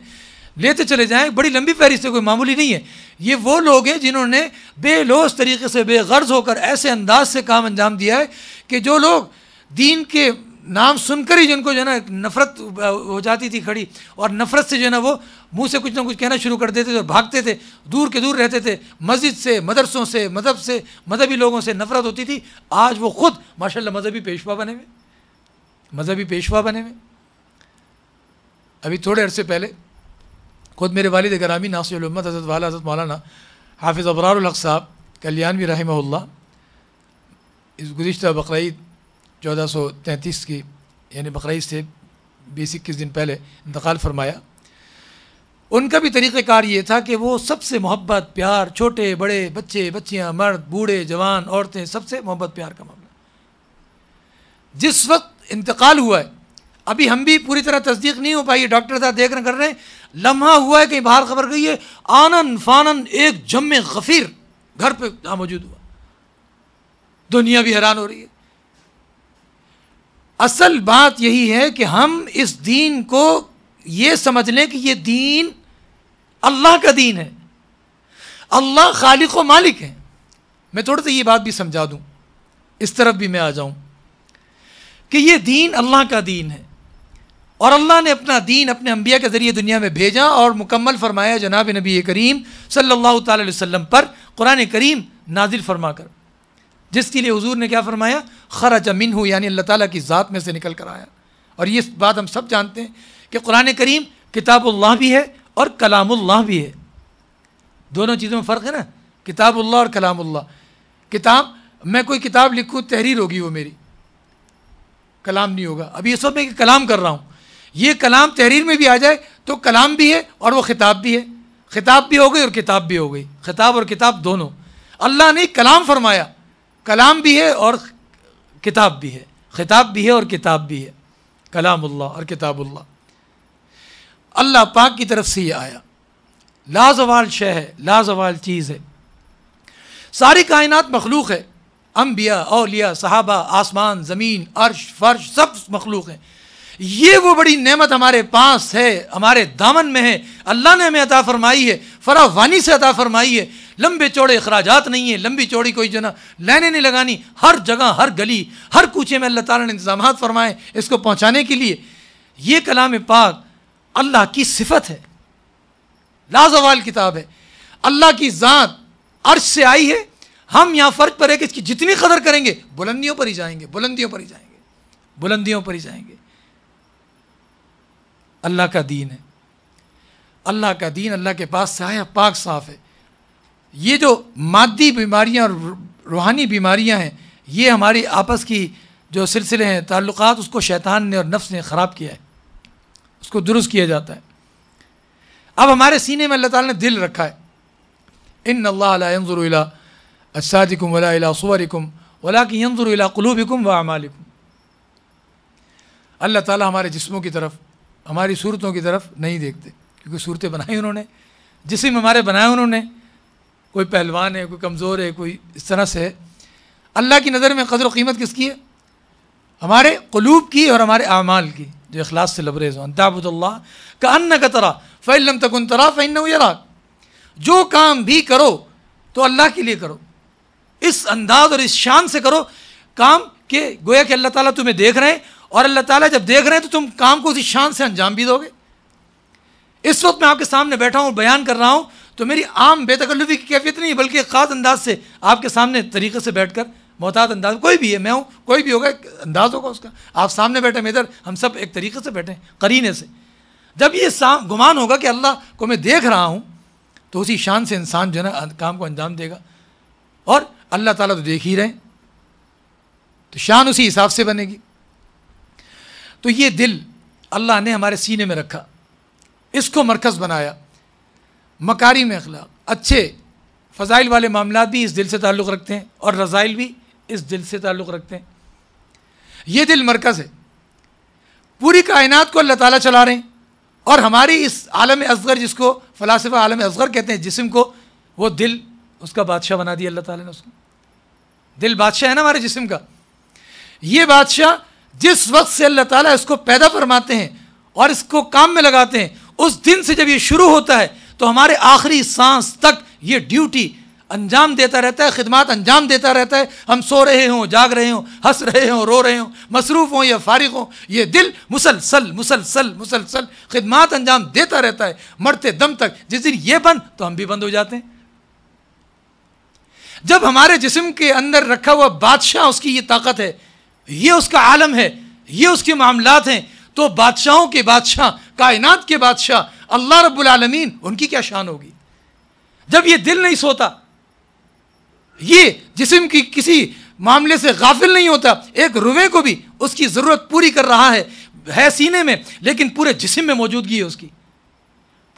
لیتے چلے جائیں، بڑی لمبی فہرست ہے، کوئی معمولی نہیں ہے۔ یہ وہ لوگ ہیں جنہوں نے بے لوث طریقے سے، بے غرض ہو کر ایسے انداز سے کام انجام دیا ہے کہ جو لوگ دین کے نام سن کر ہی جن کو جو ہے نا نفرت ہو جاتی تھی کھڑی، اور نفرت سے جو ہے نا وہ منہ سے کچھ نہ کچھ کہنا شروع کر دیتے تھے اور بھاگتے تھے، دور کے دور رہتے تھے، مسجد سے، مدرسوں سے، مذہب سے، مذہبی لوگوں سے نفرت ہوتی تھی، آج وہ خود ماشاءاللہ مذہبی پیشوا بنے ہوئے۔ ابھی تھوڑے عرصے پہلے خود میرے والد گرامی ناصر الامت حضرت والا حضرت مولانا حافظ ابرار الحق صاحب کلیانوی رحمہ اللہ، اس گزشتہ بقرعید 1433 کی، یعنی بقرعید سے 20-21 دن پہلے انتقال فرمایا۔ ان کا بھی طریقہ کار یہ تھا کہ وہ سب سے محبت، پیار، چھوٹے بڑے، بچے بچیاں، مرد بوڑھے جوان عورتیں، سب سے محبت پیار کا معاملہ۔ جس وقت انتقال ہوا ہے، ابھی ہم بھی پوری طرح تصدیق نہیں ہو پائی ہے، ڈاکٹر صاحب دیکھ کر رہے ہیں، لمحہ ہوا ہے، کہیں باہر خبر گئی ہے، آنن فانن ایک جم غفیر گھر پہ جہاں موجود ہوا، دنیا بھی حیران ہو رہی ہے۔ اصل بات یہی ہے کہ ہم اس دین کو یہ سمجھ لیں کہ یہ دین اللہ کا دین ہے، اللہ خالق و مالک ہے۔ میں تھوڑا سا یہ بات بھی سمجھا دوں، اس طرف بھی میں آ جاؤں کہ یہ دین اللہ کا دین ہے، اور اللہ نے اپنا دین اپنے انبیاء کے ذریعے دنیا میں بھیجا اور مکمل فرمایا جناب نبی کریم صلی اللہ تعالی علیہ وسلم پر قرآن کریم نازل فرما کر، جس کے لیے حضور نے کیا فرمایا؟ خرج منہ، یعنی اللہ تعالیٰ کی ذات میں سے نکل کر آیا۔ اور یہ بات ہم سب جانتے ہیں کہ قرآن کریم کتاب اللہ بھی ہے اور کلام اللہ بھی ہے، دونوں چیزوں میں فرق ہے نا، کتاب اللہ اور کلام اللہ۔ کتاب، میں کوئی کتاب لکھوں تحریر ہوگی وہ میری، کلام نہیں ہوگا۔ ابھی اس وقت میں کلام کر رہا ہوں، یہ کلام تحریر میں بھی آ جائے تو کلام بھی ہے اور وہ خطاب بھی ہے، خطاب بھی ہو گئی اور کتاب بھی ہو گئی، خطاب اور کتاب دونوں۔ اللہ نے کلام فرمایا، کلام بھی ہے اور کتاب بھی ہے، خطاب بھی ہے اور کتاب بھی ہے، کلام اللہ اور کتاب اللہ۔ اللہ پاک کی طرف سے یہ آیا، لازوال شے ہے، لازوال چیز ہے، ساری کائنات مخلوق ہے، انبیاء، اولیاء، صحابہ، آسمان، زمین، عرش، فرش، سب مخلوق ہیں۔ یہ وہ بڑی نعمت ہمارے پاس ہے، ہمارے دامن میں ہے، اللہ نے ہمیں عطا فرمائی ہے، فراوانی سے عطا فرمائی ہے، لمبے چوڑے اخراجات نہیں ہیں، لمبی چوڑی کوئی جو نا لائنیں نہیں لگانی، ہر جگہ ہر گلی ہر کوچے میں اللہ تعالیٰ نے انتظامات فرمائے اس کو پہنچانے کے لیے۔ یہ کلام پاک اللہ کی صفت ہے، لازوال کتاب ہے، اللہ کی ذات عرش سے آئی ہے۔ ہم یہاں فرق پر ہے کہ اس کی جتنی قدر کریں گے بلندیوں پر ہی جائیں گے، بلندیوں پر ہی جائیں گے، بلندیوں پر ہی جائیں گے۔ اللہ کا دین ہے، اللہ کا دین اللہ کے پاس سے آیا، پاک صاف ہے۔ یہ جو مادی بیماریاں اور روحانی بیماریاں ہیں، یہ ہماری آپس کی جو سلسلے ہیں تعلقات، اس کو شیطان نے اور نفس نے خراب کیا ہے، اس کو درست کیا جاتا ہے۔ اب ہمارے سینے میں اللہ تعالیٰ نے دل رکھا ہے۔ ان اللہ لا ينظر الى اجسادکم ولا الى صورکم ولکن ينظر الى قلوبکم واعمالکم۔ اللہ تعالیٰ ہمارے جسموں کی طرف، ہماری صورتوں کی طرف نہیں دیکھتے، کیونکہ صورتیں بنائی انہوں نے، جسم ہمارے بنائے انہوں نے، کوئی پہلوان ہے، کوئی کمزور ہے، کوئی اس طرح سے ہے۔ اللہ کی نظر میں قدر و قیمت کس کی ہے؟ ہمارے قلوب کی اور ہمارے اعمال کی، جو اخلاص سے لبریز ہوں۔ تعبد اللہ کأنک تراه فإن لم تكن تراه فإنه يراك۔ جو کام بھی کرو تو اللہ کے لیے کرو، اس انداز اور اس شان سے کرو کام کہ گویا کہ اللہ تعالیٰ تمہیں دیکھ رہے ہیں، اور اللہ تعالیٰ جب دیکھ رہے ہیں تو تم کام کو اسی شان سے انجام بھی دو گے۔ اس وقت میں آپ کے سامنے بیٹھا ہوں، بیان کر رہا ہوں، تو میری عام بے تکلفی کی کیفیت نہیں، بلکہ ایک خاص انداز سے آپ کے سامنے طریقے سے بیٹھ کر، محتاط انداز، کوئی بھی ہے، میں ہوں، کوئی بھی ہوگا، ایک انداز ہوگا اس کا۔ آپ سامنے بیٹھے، میں ادھر، ہم سب ایک طریقے سے بیٹھے قرینے سے۔ جب یہ گمان ہوگا کہ اللہ کو میں دیکھ رہا ہوں، تو اسی شان سے انسان جو ہے نا کام کو انجام دے گا، اور اللہ تعالیٰ تو دیکھ ہی رہے، تو شان اسی حساب سے بنے گی۔ تو یہ دل اللہ نے ہمارے سینے میں رکھا، اس کو مرکز بنایا۔ مکارم اخلاق، اچھے فضائل والے معاملات بھی اس دل سے تعلق رکھتے ہیں، اور رذائل بھی اس دل سے تعلق رکھتے ہیں۔ یہ دل مرکز ہے، پوری کائنات کو اللہ تعالیٰ چلا رہے ہیں، اور ہماری اس عالم اصغر، جس کو فلاسفہ عالم اصغر کہتے ہیں، جسم کو، وہ دل اس کا بادشاہ بنا دیا اللہ تعالیٰ نے اس کو۔ دل بادشاہ ہے نا ہمارے جسم کا۔ یہ بادشاہ جس وقت سے اللہ تعالیٰ اس کو پیدا فرماتے ہیں اور اس کو کام میں لگاتے ہیں، اس دن سے جب یہ شروع ہوتا ہے تو ہمارے آخری سانس تک یہ ڈیوٹی انجام دیتا رہتا ہے، خدمات انجام دیتا رہتا ہے۔ ہم سو رہے ہوں، جاگ رہے ہوں، ہنس رہے ہوں، رو رہے ہوں، مصروف ہوں یا فارغ ہوں، یہ دل مسلسل مسلسل مسلسل خدمات انجام دیتا رہتا ہے مرتے دم تک۔ جس دن یہ بند تو ہم بھی بند ہو جاتے ہیں۔ جب ہمارے جسم کے اندر رکھا ہوا بادشاہ، اس کی یہ طاقت ہے، یہ اس کا عالم ہے، یہ اس کے معاملات ہیں، تو بادشاہوں کے بادشاہ، کائنات کے بادشاہ اللہ رب العالمین، ان کی کیا شان ہوگی۔ جب یہ دل نہیں سوتا، یہ جسم کی کسی معاملے سے غافل نہیں ہوتا، ایک روے کو بھی اس کی ضرورت پوری کر رہا ہے سینے میں، لیکن پورے جسم میں موجودگی ہے اس کی،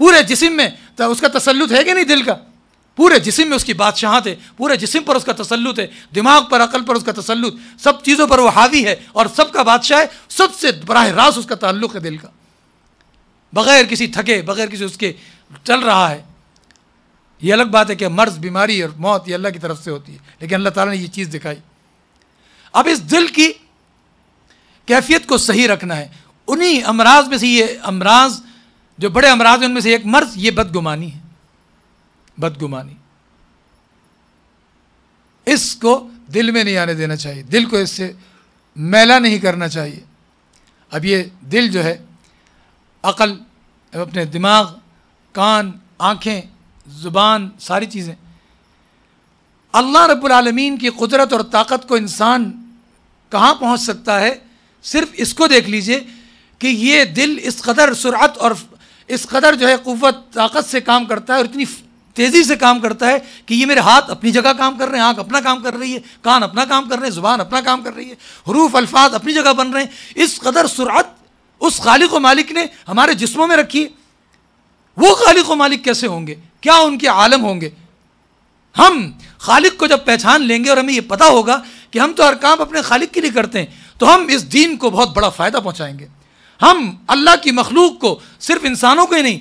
پورے جسم میں تو اس کا تسلط ہے کہ نہیں دل کا، پورے جسم میں اس کی بادشاہت ہے، پورے جسم پر اس کا تسلط ہے، دماغ پر، عقل پر اس کا تسلط، سب چیزوں پر وہ حاوی ہے اور سب کا بادشاہ ہے، سب سے براہ راست اس کا تعلق ہے دل کا، بغیر کسی تھکے، بغیر کسی اس کے چل رہا ہے۔ یہ الگ بات ہے کہ مرض، بیماری اور موت یہ اللہ کی طرف سے ہوتی ہے، لیکن اللہ تعالیٰ نے یہ چیز دکھائی۔ اب اس دل کی کیفیت کو صحیح رکھنا ہے۔ انہی امراض میں سے یہ امراض، جو بڑے امراض ہیں، ان میں سے ایک مرض یہ بدگمانی ہے، بدگمانی۔ اس کو دل میں نہیں آنے دینا چاہیے، دل کو اس سے میلا نہیں کرنا چاہیے۔ اب یہ دل جو ہے، عقل، اپنے دماغ، کان، آنکھیں، زبان، ساری چیزیں، اللہ رب العالمین کی قدرت اور طاقت کو انسان کہاں پہنچ سکتا ہے؟ صرف اس کو دیکھ لیجئے کہ یہ دل اس قدر سرعت اور اس قدر جو ہے قوت طاقت سے کام کرتا ہے، اور اتنی تیزی سے کام کرتا ہے کہ یہ میرے ہاتھ اپنی جگہ کام کر رہے ہیں، آنکھ اپنا کام کر رہی ہے، کان اپنا کام کر رہے ہیں، زبان اپنا کام کر رہی ہے، حروف الفاظ اپنی جگہ بن رہے ہیں۔ اس قدر سرعت اس خالق و مالک نے ہمارے جسموں میں رکھی۔ وہ خالق و مالک کیسے ہوں گے؟ کیا ان کے عالم ہوں گے؟ ہم خالق کو جب پہچان لیں گے اور ہمیں یہ پتہ ہوگا کہ ہم تو ہر کام اپنے خالق کے لیے کرتے ہیں، تو ہم اس دین کو بہت بڑا فائدہ پہنچائیں گے۔ ہم اللہ کی مخلوق کو، صرف انسانوں کو ہی نہیں،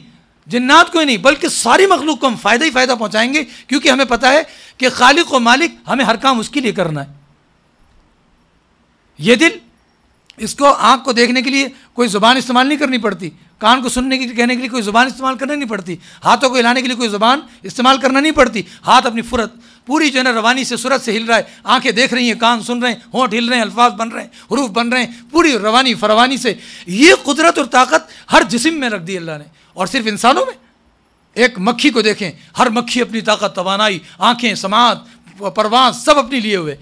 جنات کو ہی نہیں، بلکہ ساری مخلوق کو ہم فائدہ ہی فائدہ پہنچائیں گے، کیونکہ ہمیں پتہ ہے کہ خالق و مالک، ہمیں ہر کام اس کے لیے کرنا ہے۔ یہ دل اس کو آنکھ کو دیکھنے کے لیے کوئی زبان استعمال نہیں کرنی پڑتی، کان کو سننے کے لیے کہنے کے لیے کوئی زبان استعمال کرنا نہیں پڑتی، ہاتھوں کو ہلانے کے لیے کوئی زبان استعمال کرنا نہیں پڑتی، ہاتھ اپنی فرت پوری جو ہے نا روانی سے صورت سے ہل رہا ہے، آنکھیں دیکھ رہی ہیں، کان سن رہے ہیں، ہونٹ ہل رہے ہیں، الفاظ بن رہے ہیں، حروف بن رہے ہیں، پوری روانی فروانی سے. یہ قدرت اور طاقت ہر جسم میں رکھ دی اللہ نے. اور صرف انسانوں میں ایک مکھی کو دیکھیں، ہر مکھی اپنی طاقت، توانائی، آنکھیں، سماعت، پرواز سب اپنی لیے ہوئے.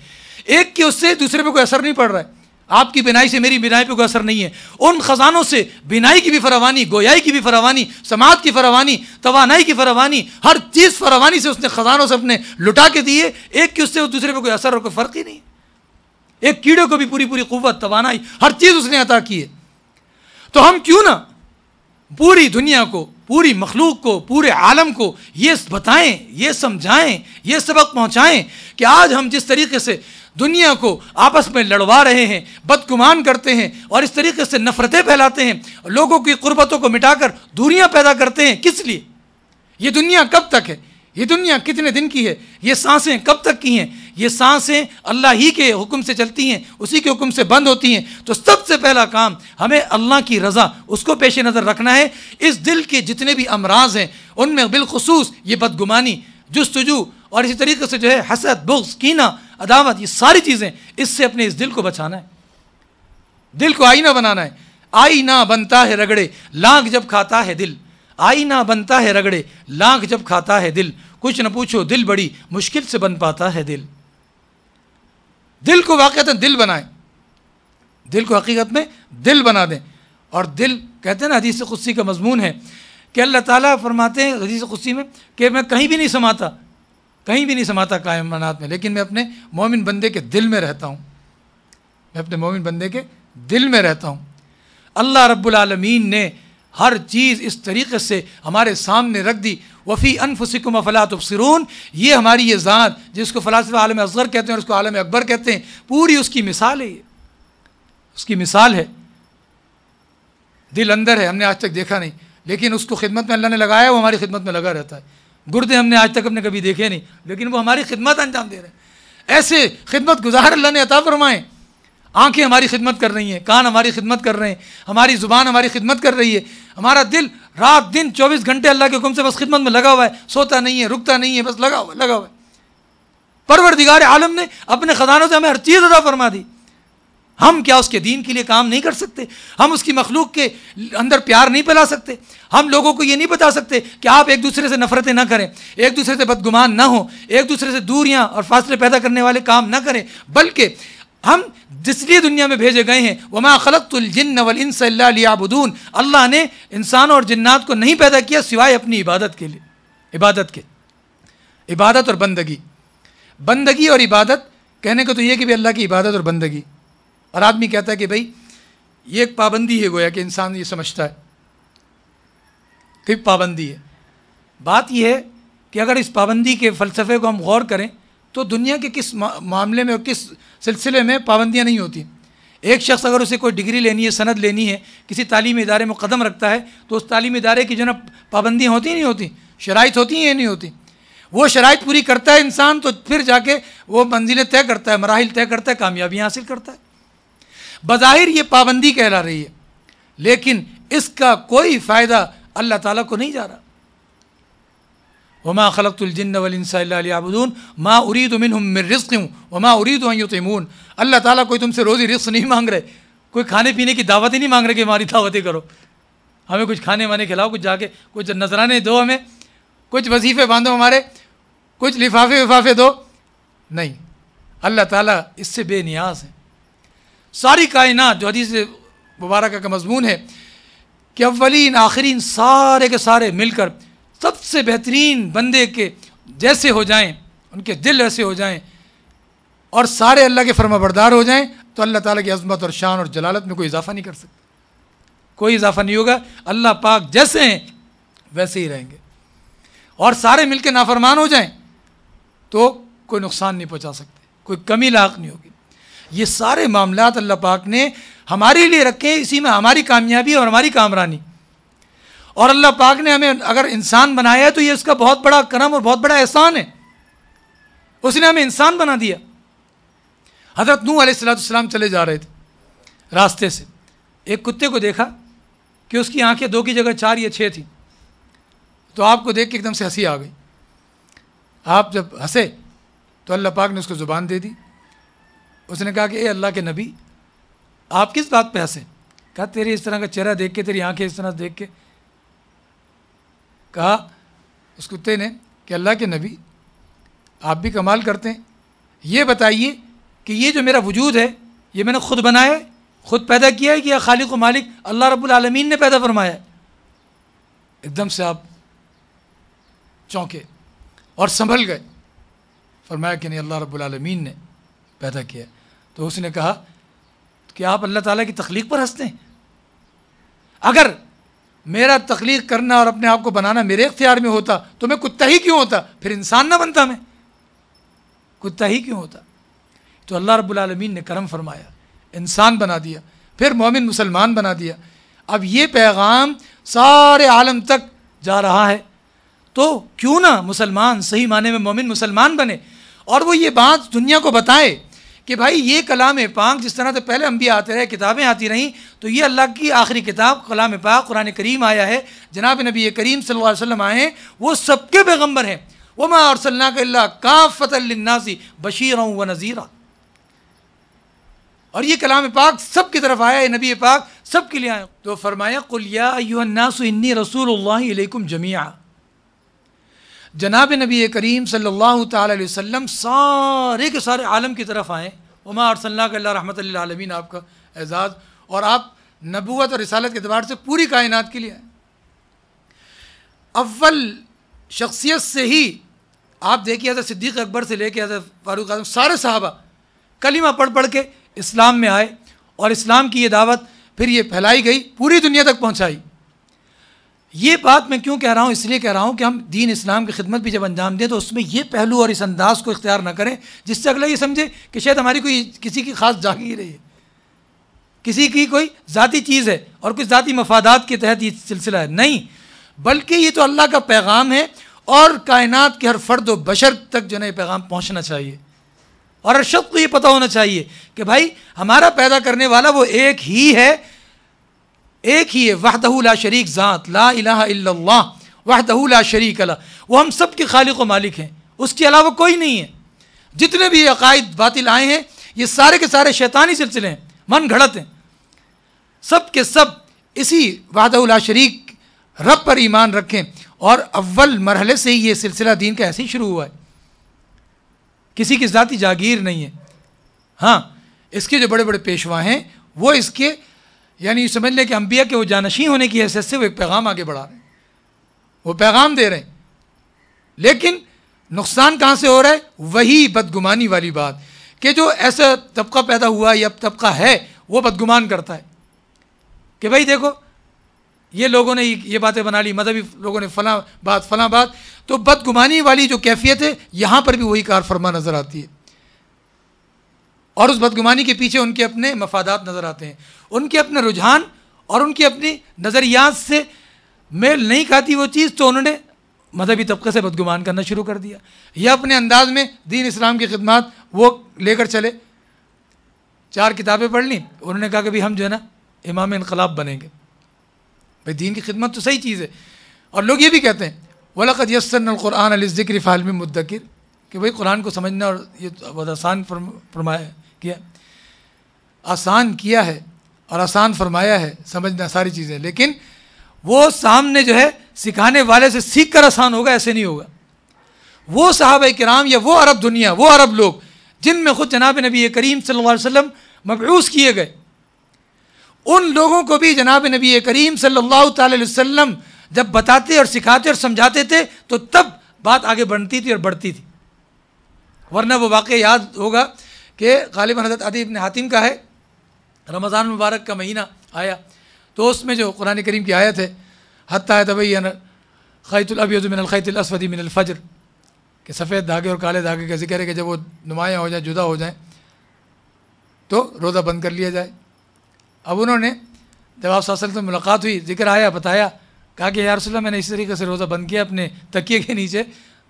ایک کے اس سے دوسرے پہ کوئی اثر نہیں پڑ رہا ہے. آپ کی بینائی سے میری بینائی پہ کوئی اثر نہیں ہے. ان خزانوں سے بینائی کی بھی فراوانی، گویائی کی بھی فراوانی، سماعت کی فراوانی، توانائی کی فراوانی، ہر چیز فراوانی سے اس نے خزانوں سے اپنے لٹا کے دیے. ایک کے اس سے دوسرے پہ کوئی اثر اور کوئی فرق ہی نہیں. ایک کیڑے کو بھی پوری پوری قوت، توانائی، ہر چیز اس نے عطا کی ہے. تو ہم کیوں نہ پوری دنیا کو، پوری مخلوق کو، پورے عالم کو یہ بتائیں، یہ سمجھائیں، یہ سبق پہنچائیں کہ آج ہم جس طریقے سے دنیا کو آپس میں لڑوا رہے ہیں، بدگمان کرتے ہیں اور اس طریقے سے نفرتیں پھیلاتے ہیں، لوگوں کی قربتوں کو مٹا کر دوریاں پیدا کرتے ہیں، کس لیے؟ یہ دنیا کب تک ہے؟ یہ دنیا کتنے دن کی ہے؟ یہ سانسیں کب تک کی ہیں؟ یہ سانسیں اللہ ہی کے حکم سے چلتی ہیں، اسی کے حکم سے بند ہوتی ہیں. تو سب سے پہلا کام ہمیں اللہ کی رضا اس کو پیش نظر رکھنا ہے. اس دل کے جتنے بھی امراض ہیں ان میں بالخصوص یہ بدگمانی، جستجو اور اسی طریقے سے جو ہے حسد، بغض، کینہ، عداوت، یہ ساری چیزیں، اس سے اپنے اس دل کو بچانا ہے. دل کو آئینہ بنانا ہے. آئینہ بنتا ہے رگڑے لاکھ جب کھاتا ہے دل. آئینہ بنتا ہے رگڑے لاکھ جب کھاتا ہے دل. کچھ نہ پوچھو دل بڑی مشکل سے بن پاتا ہے دل. دل کو واقعتاً دل بنائیں، دل کو حقیقت میں دل بنا دیں. اور دل کہتے ہیں نا، حدیث قدسی کا مضمون ہے کہ اللہ تعالیٰ فرماتے ہیں حدیث قدسی میں کہ میں کہیں بھی نہیں سماتا، کہیں بھی نہیں سماتا کائنات میں، لیکن میں اپنے مومن بندے کے دل میں رہتا ہوں. میں اپنے مومن بندے کے دل میں رہتا ہوں. اللہ رب العالمین نے ہر چیز اس طریقے سے ہمارے سامنے رکھ دی. وفی انفسکم افلا تبصرون، یہ ہماری یہ ذات جس کو فلاسفہ عالم اصغر کہتے ہیں اور اس کو عالم اکبر کہتے ہیں، پوری اس کی مثال ہے. یہ اس کی مثال ہے. دل اندر ہے، ہم نے آج تک دیکھا نہیں، لیکن اس کو خدمت میں اللہ نے لگایا، وہ ہماری خدمت میں لگا رہتا ہے. گردے ہم نے آج تک کبھی دیکھے نہیں، لیکن وہ ہماری خدمت انجام دے رہے ہیں. ایسے خدمت گزار اللہ نے عطا فرمائے. آنکھیں ہماری خدمت کر رہی ہیں، کان ہماری خدمت کر رہے ہیں، ہماری زبان ہماری خدمت کر رہی ہے. ہمارا دل رات دن 24 گھنٹے اللہ کے حکم سے بس خدمت میں لگا ہوا ہے، سوتا نہیں ہے، رکتا نہیں ہے، بس لگا ہوا ہے. پروردگار عالم نے اپنے خزانوں سے ہمیں ہر چیز عطا فرما دی. ہم کیا اس کے دین کے لیے کام نہیں کر سکتے؟ ہم اس کی مخلوق کے اندر پیار نہیں پھیلا سکتے؟ ہم لوگوں کو یہ نہیں بتا سکتے کہ آپ ایک دوسرے سے نفرتیں نہ کریں، ایک دوسرے سے بدگمان نہ ہوں، ایک دوسرے سے دوریاں اور فاصلے پیدا کرنے والے کام نہ کریں؟ بلکہ ہم جس لیے دنیا میں بھیجے گئے ہیں، وما خلقت الجن والانس الا لیعبدون، اللہ نے انسانوں اور جنات کو نہیں پیدا کیا سوائے اپنی عبادت کے لیے. عبادت اور بندگی اور عبادت کہنے کو تو یہ کہ بھی اللہ کی عبادت اور بندگی. اور آدمی کہتا ہے کہ بھائی یہ ایک پابندی ہے، گویا کہ انسان یہ سمجھتا ہے کہ پابندی ہے. بات یہ ہے کہ اگر اس پابندی کے فلسفے کو ہم غور کریں تو دنیا کے کس معاملے میں اور کس سلسلے میں پابندیاں نہیں ہوتی. ایک شخص اگر اسے کوئی ڈگری لینی ہے، سند لینی ہے، کسی تعلیمی ادارے میں قدم رکھتا ہے تو اس تعلیمی ادارے کی جو نا پابندیاں ہوتی نہیں ہوتی، شرائط ہوتی ہیں یا نہیں ہوتی. وہ شرائط پوری کرتا ہے انسان تو پھر جا کے وہ منزلیں طے کرتا ہے، مراحل طے کرتا ہے، کامیابیاں حاصل کرتا ہے. بظاہر یہ پابندی کہلا رہی ہے، لیکن اس کا کوئی فائدہ اللہ تعالیٰ کو نہیں جا رہا. وما خلقت الجن والانس الا لیعبدون ما اريد منهم من رزق وما اريد ان يطعمون. اللہ تعالیٰ کوئی تم سے روزی رزق نہیں مانگ رہے، کوئی کھانے پینے کی دعوت ہی نہیں مانگ رہے کہ ہماری دعوتیں کرو، ہمیں کچھ کھانے وانے کھلاؤ، کچھ جا کے کچھ نذرانے دو، ہمیں کچھ وظیفے باندھو، ہمارے کچھ لفافے دو. نہیں، اللہ تعالیٰ اس سے بے نیاز ہے. ساری کائنات جو حدیث مبارکہ کا مضمون ہے کہ اولین آخرین سارے کے سارے مل کر سب سے بہترین بندے کے جیسے ہو جائیں، ان کے دل ایسے ہو جائیں اور سارے اللہ کے فرما بردار ہو جائیں تو اللہ تعالیٰ کی عظمت اور شان اور جلالت میں کوئی اضافہ نہیں کر سکتے. کوئی اضافہ نہیں ہوگا. اللہ پاک جیسے ہیں ویسے ہی رہیں گے. اور سارے مل کے نافرمان ہو جائیں تو کوئی نقصان نہیں پہنچا سکتے، کوئی کمی لاحق نہیں ہوگی. یہ سارے معاملات اللہ پاک نے ہمارے لیے رکھے ہیں، اسی میں ہماری کامیابی اور ہماری کامرانی. اور اللہ پاک نے ہمیں اگر انسان بنایا ہے تو یہ اس کا بہت بڑا کرم اور بہت بڑا احسان ہے. اس نے ہمیں انسان بنا دیا. حضرت نوح علیہ السلام چلے جا رہے تھے، راستے سے، ایک کتے کو دیکھا کہ اس کی آنکھیں 2 کی جگہ 4 یا 6 تھیں، تو آپ کو دیکھ کے ایک دم سے ہنسی آ گئی. آپ جب ہنسے تو اللہ پاک نے اس کو زبان دے دی. اس نے کہا کہ اے اللہ کے نبی، آپ کس بات پہ ہنسے؟ کہا تیرے اس طرح کا چہرہ دیکھ کے، تیری آنکھیں اس طرح دیکھ کے. کہا اس کتے نے کہ اللہ کے نبی آپ بھی کمال کرتے ہیں، یہ بتائیے کہ یہ جو میرا وجود ہے یہ میں نے خود بنایا ہے، خود پیدا کیا ہے کہ یا خالق و مالک اللہ رب العالمین نے پیدا فرمایا ہے؟ ایک دم سے آپ چونکے اور سنبھل گئے. فرمایا کہ نہیں، اللہ رب العالمین نے پیدا کیا. تو اس نے کہا کہ آپ اللہ تعالیٰ کی تخلیق پر ہنستے ہیں؟ اگر میرا تخلیق کرنا اور اپنے آپ کو بنانا میرے اختیار میں ہوتا تو میں کتا ہی کیوں ہوتا؟ پھر انسان نہ بنتا، میں کتا ہی کیوں ہوتا؟ تو اللہ رب العالمین نے کرم فرمایا، انسان بنا دیا، پھر مومن مسلمان بنا دیا. اب یہ پیغام سارے عالم تک جا رہا ہے، تو کیوں نہ مسلمان صحیح معنی میں مومن مسلمان بنے اور وہ یہ بات دنیا کو بتائے کہ بھائی یہ کلام پاک جس طرح سے پہلے انبیاء آتے رہے، کتابیں آتی رہیں، تو یہ اللہ کی آخری کتاب کلام پاک قرآن کریم آیا ہے، جناب نبی کریم صلی اللہ علیہ وسلم آئے ہیں، وہ سب کے پیغمبر ہیں. وَمَا أَرْسَلْنَاكَ إِلَّا كَافَّةً لِلنَّاسِ بَشِيرًا وَنَذِيرًا. اور یہ کلام پاک سب کی طرف آیا ہے، نبی پاک سب کے لیے آیا. تو فرمایا قُلْ يَا أَيُّهَا النَّاسُ إِنِّي رَسُولُ اللَّهِ إِلَيْكُمْ جَمِيعًا. جناب نبی کریم صلی اللہ تعالی علیہ وسلم سارے کے سارے عالم کی طرف آئیں. وما ارسلناک الا رحمۃ للعالمین، آپ کا اعزاز، اور آپ نبوت اور رسالت کے اعتبار سے پوری کائنات کے لیے آئے. اول شخصیت سے ہی آپ دیکھیے، حضرت صدیق اکبر سے لے کے حضرت فاروق اعظم، سارے صحابہ کلمہ پڑھ کے اسلام میں آئے، اور اسلام کی یہ دعوت پھر یہ پھیلائی گئی، پوری دنیا تک پہنچائی. یہ بات میں کیوں کہہ رہا ہوں؟ اس لیے کہہ رہا ہوں کہ ہم دین اسلام کی خدمت بھی جب انجام دیں تو اس میں یہ پہلو اور اس انداز کو اختیار نہ کریں جس سے اگلا یہ سمجھے کہ شاید ہماری کوئی کسی کی خاص جاگیر ہے، کسی کی کوئی ذاتی چیز ہے اور کچھ ذاتی مفادات کے تحت یہ سلسلہ ہے. نہیں، بلکہ یہ تو اللہ کا پیغام ہے، اور کائنات کے ہر فرد و بشر تک جو ہے یہ پیغام پہنچنا چاہیے، اور ہر شخص کو یہ پتہ ہونا چاہیے کہ بھائی ہمارا پیدا کرنے والا وہ ایک ہی ہے، وحدہ لا شریک ذات، لا الہ الا اللہ وحدہ لا شریک لہ. وہ ہم سب کے خالق و مالک ہیں، اس کے علاوہ کوئی نہیں ہے. جتنے بھی عقائد باطل آئے ہیں یہ سارے کے سارے شیطانی سلسلے ہیں، من گھڑت ہیں. سب کے سب اسی وحدہ لا شریک رب پر ایمان رکھیں، اور اول مرحلے سے ہی یہ سلسلہ دین کا ایسے ہی شروع ہوا ہے، کسی کی ذاتی جاگیر نہیں ہے. ہاں، اس کے جو بڑے بڑے پیشوا ہیں وہ اس کے یعنی سمجھ لیں کہ انبیاء کے وہ جانشین ہونے کی حیثیت سے وہ ایک پیغام آگے بڑھا رہے ہیں، وہ پیغام دے رہے ہیں. لیکن نقصان کہاں سے ہو رہا ہے؟ وہی بدگمانی والی بات کہ جو ایسا طبقہ پیدا ہوا یا طبقہ ہے وہ بدگمان کرتا ہے کہ بھائی دیکھو یہ لوگوں نے یہ باتیں بنا لی، مذہبی لوگوں نے فلاں بات. تو بدگمانی والی جو کیفیت ہے یہاں پر بھی وہی کار فرما نظر آتی ہے، اور اس بدگمانی کے پیچھے ان کے اپنے مفادات نظر آتے ہیں، ان کے اپنے رجحان اور ان کی اپنی نظریات سے میل نہیں کھاتی وہ چیز، تو انہوں نے مذہبی طبقے سے بدگمان کرنا شروع کر دیا، یا اپنے انداز میں دین اسلام کی خدمات وہ لے کر چلے. 4 کتابیں پڑھ لیں، انہوں نے کہا کہ بھی ہم جو ہے نا امام انقلاب بنیں گے. بھائی دین کی خدمت تو صحیح چیز ہے، اور لوگ یہ بھی کہتے ہیں وَلَقَدْ يَسَّرْنَا الْقُرْآنَ لِلذِّكْرِ فَهَلْ مِن مُدَّكِرٍ، کہ بھائی قرآن کو سمجھنا اور یہ بہت آسان فرمایا کیا، آسان کیا ہے اور آسان فرمایا ہے سمجھنا ساری چیزیں، لیکن وہ سامنے جو ہے سکھانے والے سے سیکھ کر آسان ہوگا ایسے نہیں ہوگا. وہ صحابہ کرام یا وہ عرب دنیا، وہ عرب لوگ جن میں خود جناب نبی کریم صلی اللہ علیہ وسلم مبعوث کیے گئے، ان لوگوں کو بھی جناب نبی کریم صلی اللہ تعالی علیہ وسلم جب بتاتے اور سکھاتے اور سمجھاتے تھے تو تب بات آگے بڑھتی تھی اور بڑھتی تھی. ورنہ وہ واقعہ یاد ہوگا کہ غالباً حضرت عدی بن حاتم کا ہے، رمضان مبارک کا مہینہ آیا تو اس میں جو قرآن کریم کی آیت ہے حتیٰ یتبین الخیط الابیض من الخیط الاسود من الفجر، کہ سفید دھاگے اور کالے دھاگے کا ذکر ہے کہ جب وہ نمایاں ہو جائیں، جدا ہو جائیں تو روزہ بند کر لیا جائے. اب انہوں نے جب آپ صلی اللہ علیہ وسلم سے ملاقات ہوئی، ذکر آیا، بتایا، کہا کہ یا رسول اللہ میں نے اس طریقے سے روزہ بند کیا، اپنے تکیے کے نیچے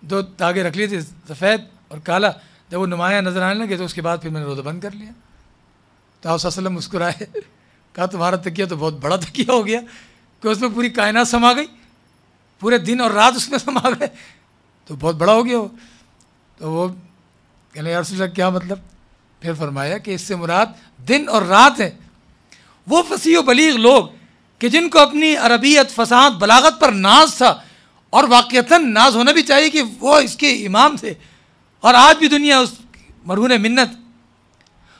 2 دھاگے رکھ لیے تھے، سفید اور کالا، جب وہ نمایاں نظر آنے لگے تو اس کے بعد پھر میں نے روزہ بند کر لیا. تو آپ صلی اللہ علیہ وسلم مسکرائے، کہا تمہارا تکیہ تو بہت بڑا تکیہ ہو گیا کہ اس میں پوری کائنات سما گئی، پورے دن اور رات اس میں سما گئے، تو بہت بڑا ہو گیا وہ. تو وہ کہنے یا رسول اللہ کیا مطلب؟ پھر فرمایا کہ اس سے مراد دن اور رات ہے. وہ فصیح و بلیغ لوگ کہ جن کو اپنی عربیت، فصاحت، بلاغت پر ناز تھا، اور واقعتاً ناز ہونا بھی چاہیے کہ وہ اس کے امام تھے، اور آج بھی دنیا اس مرہون منت،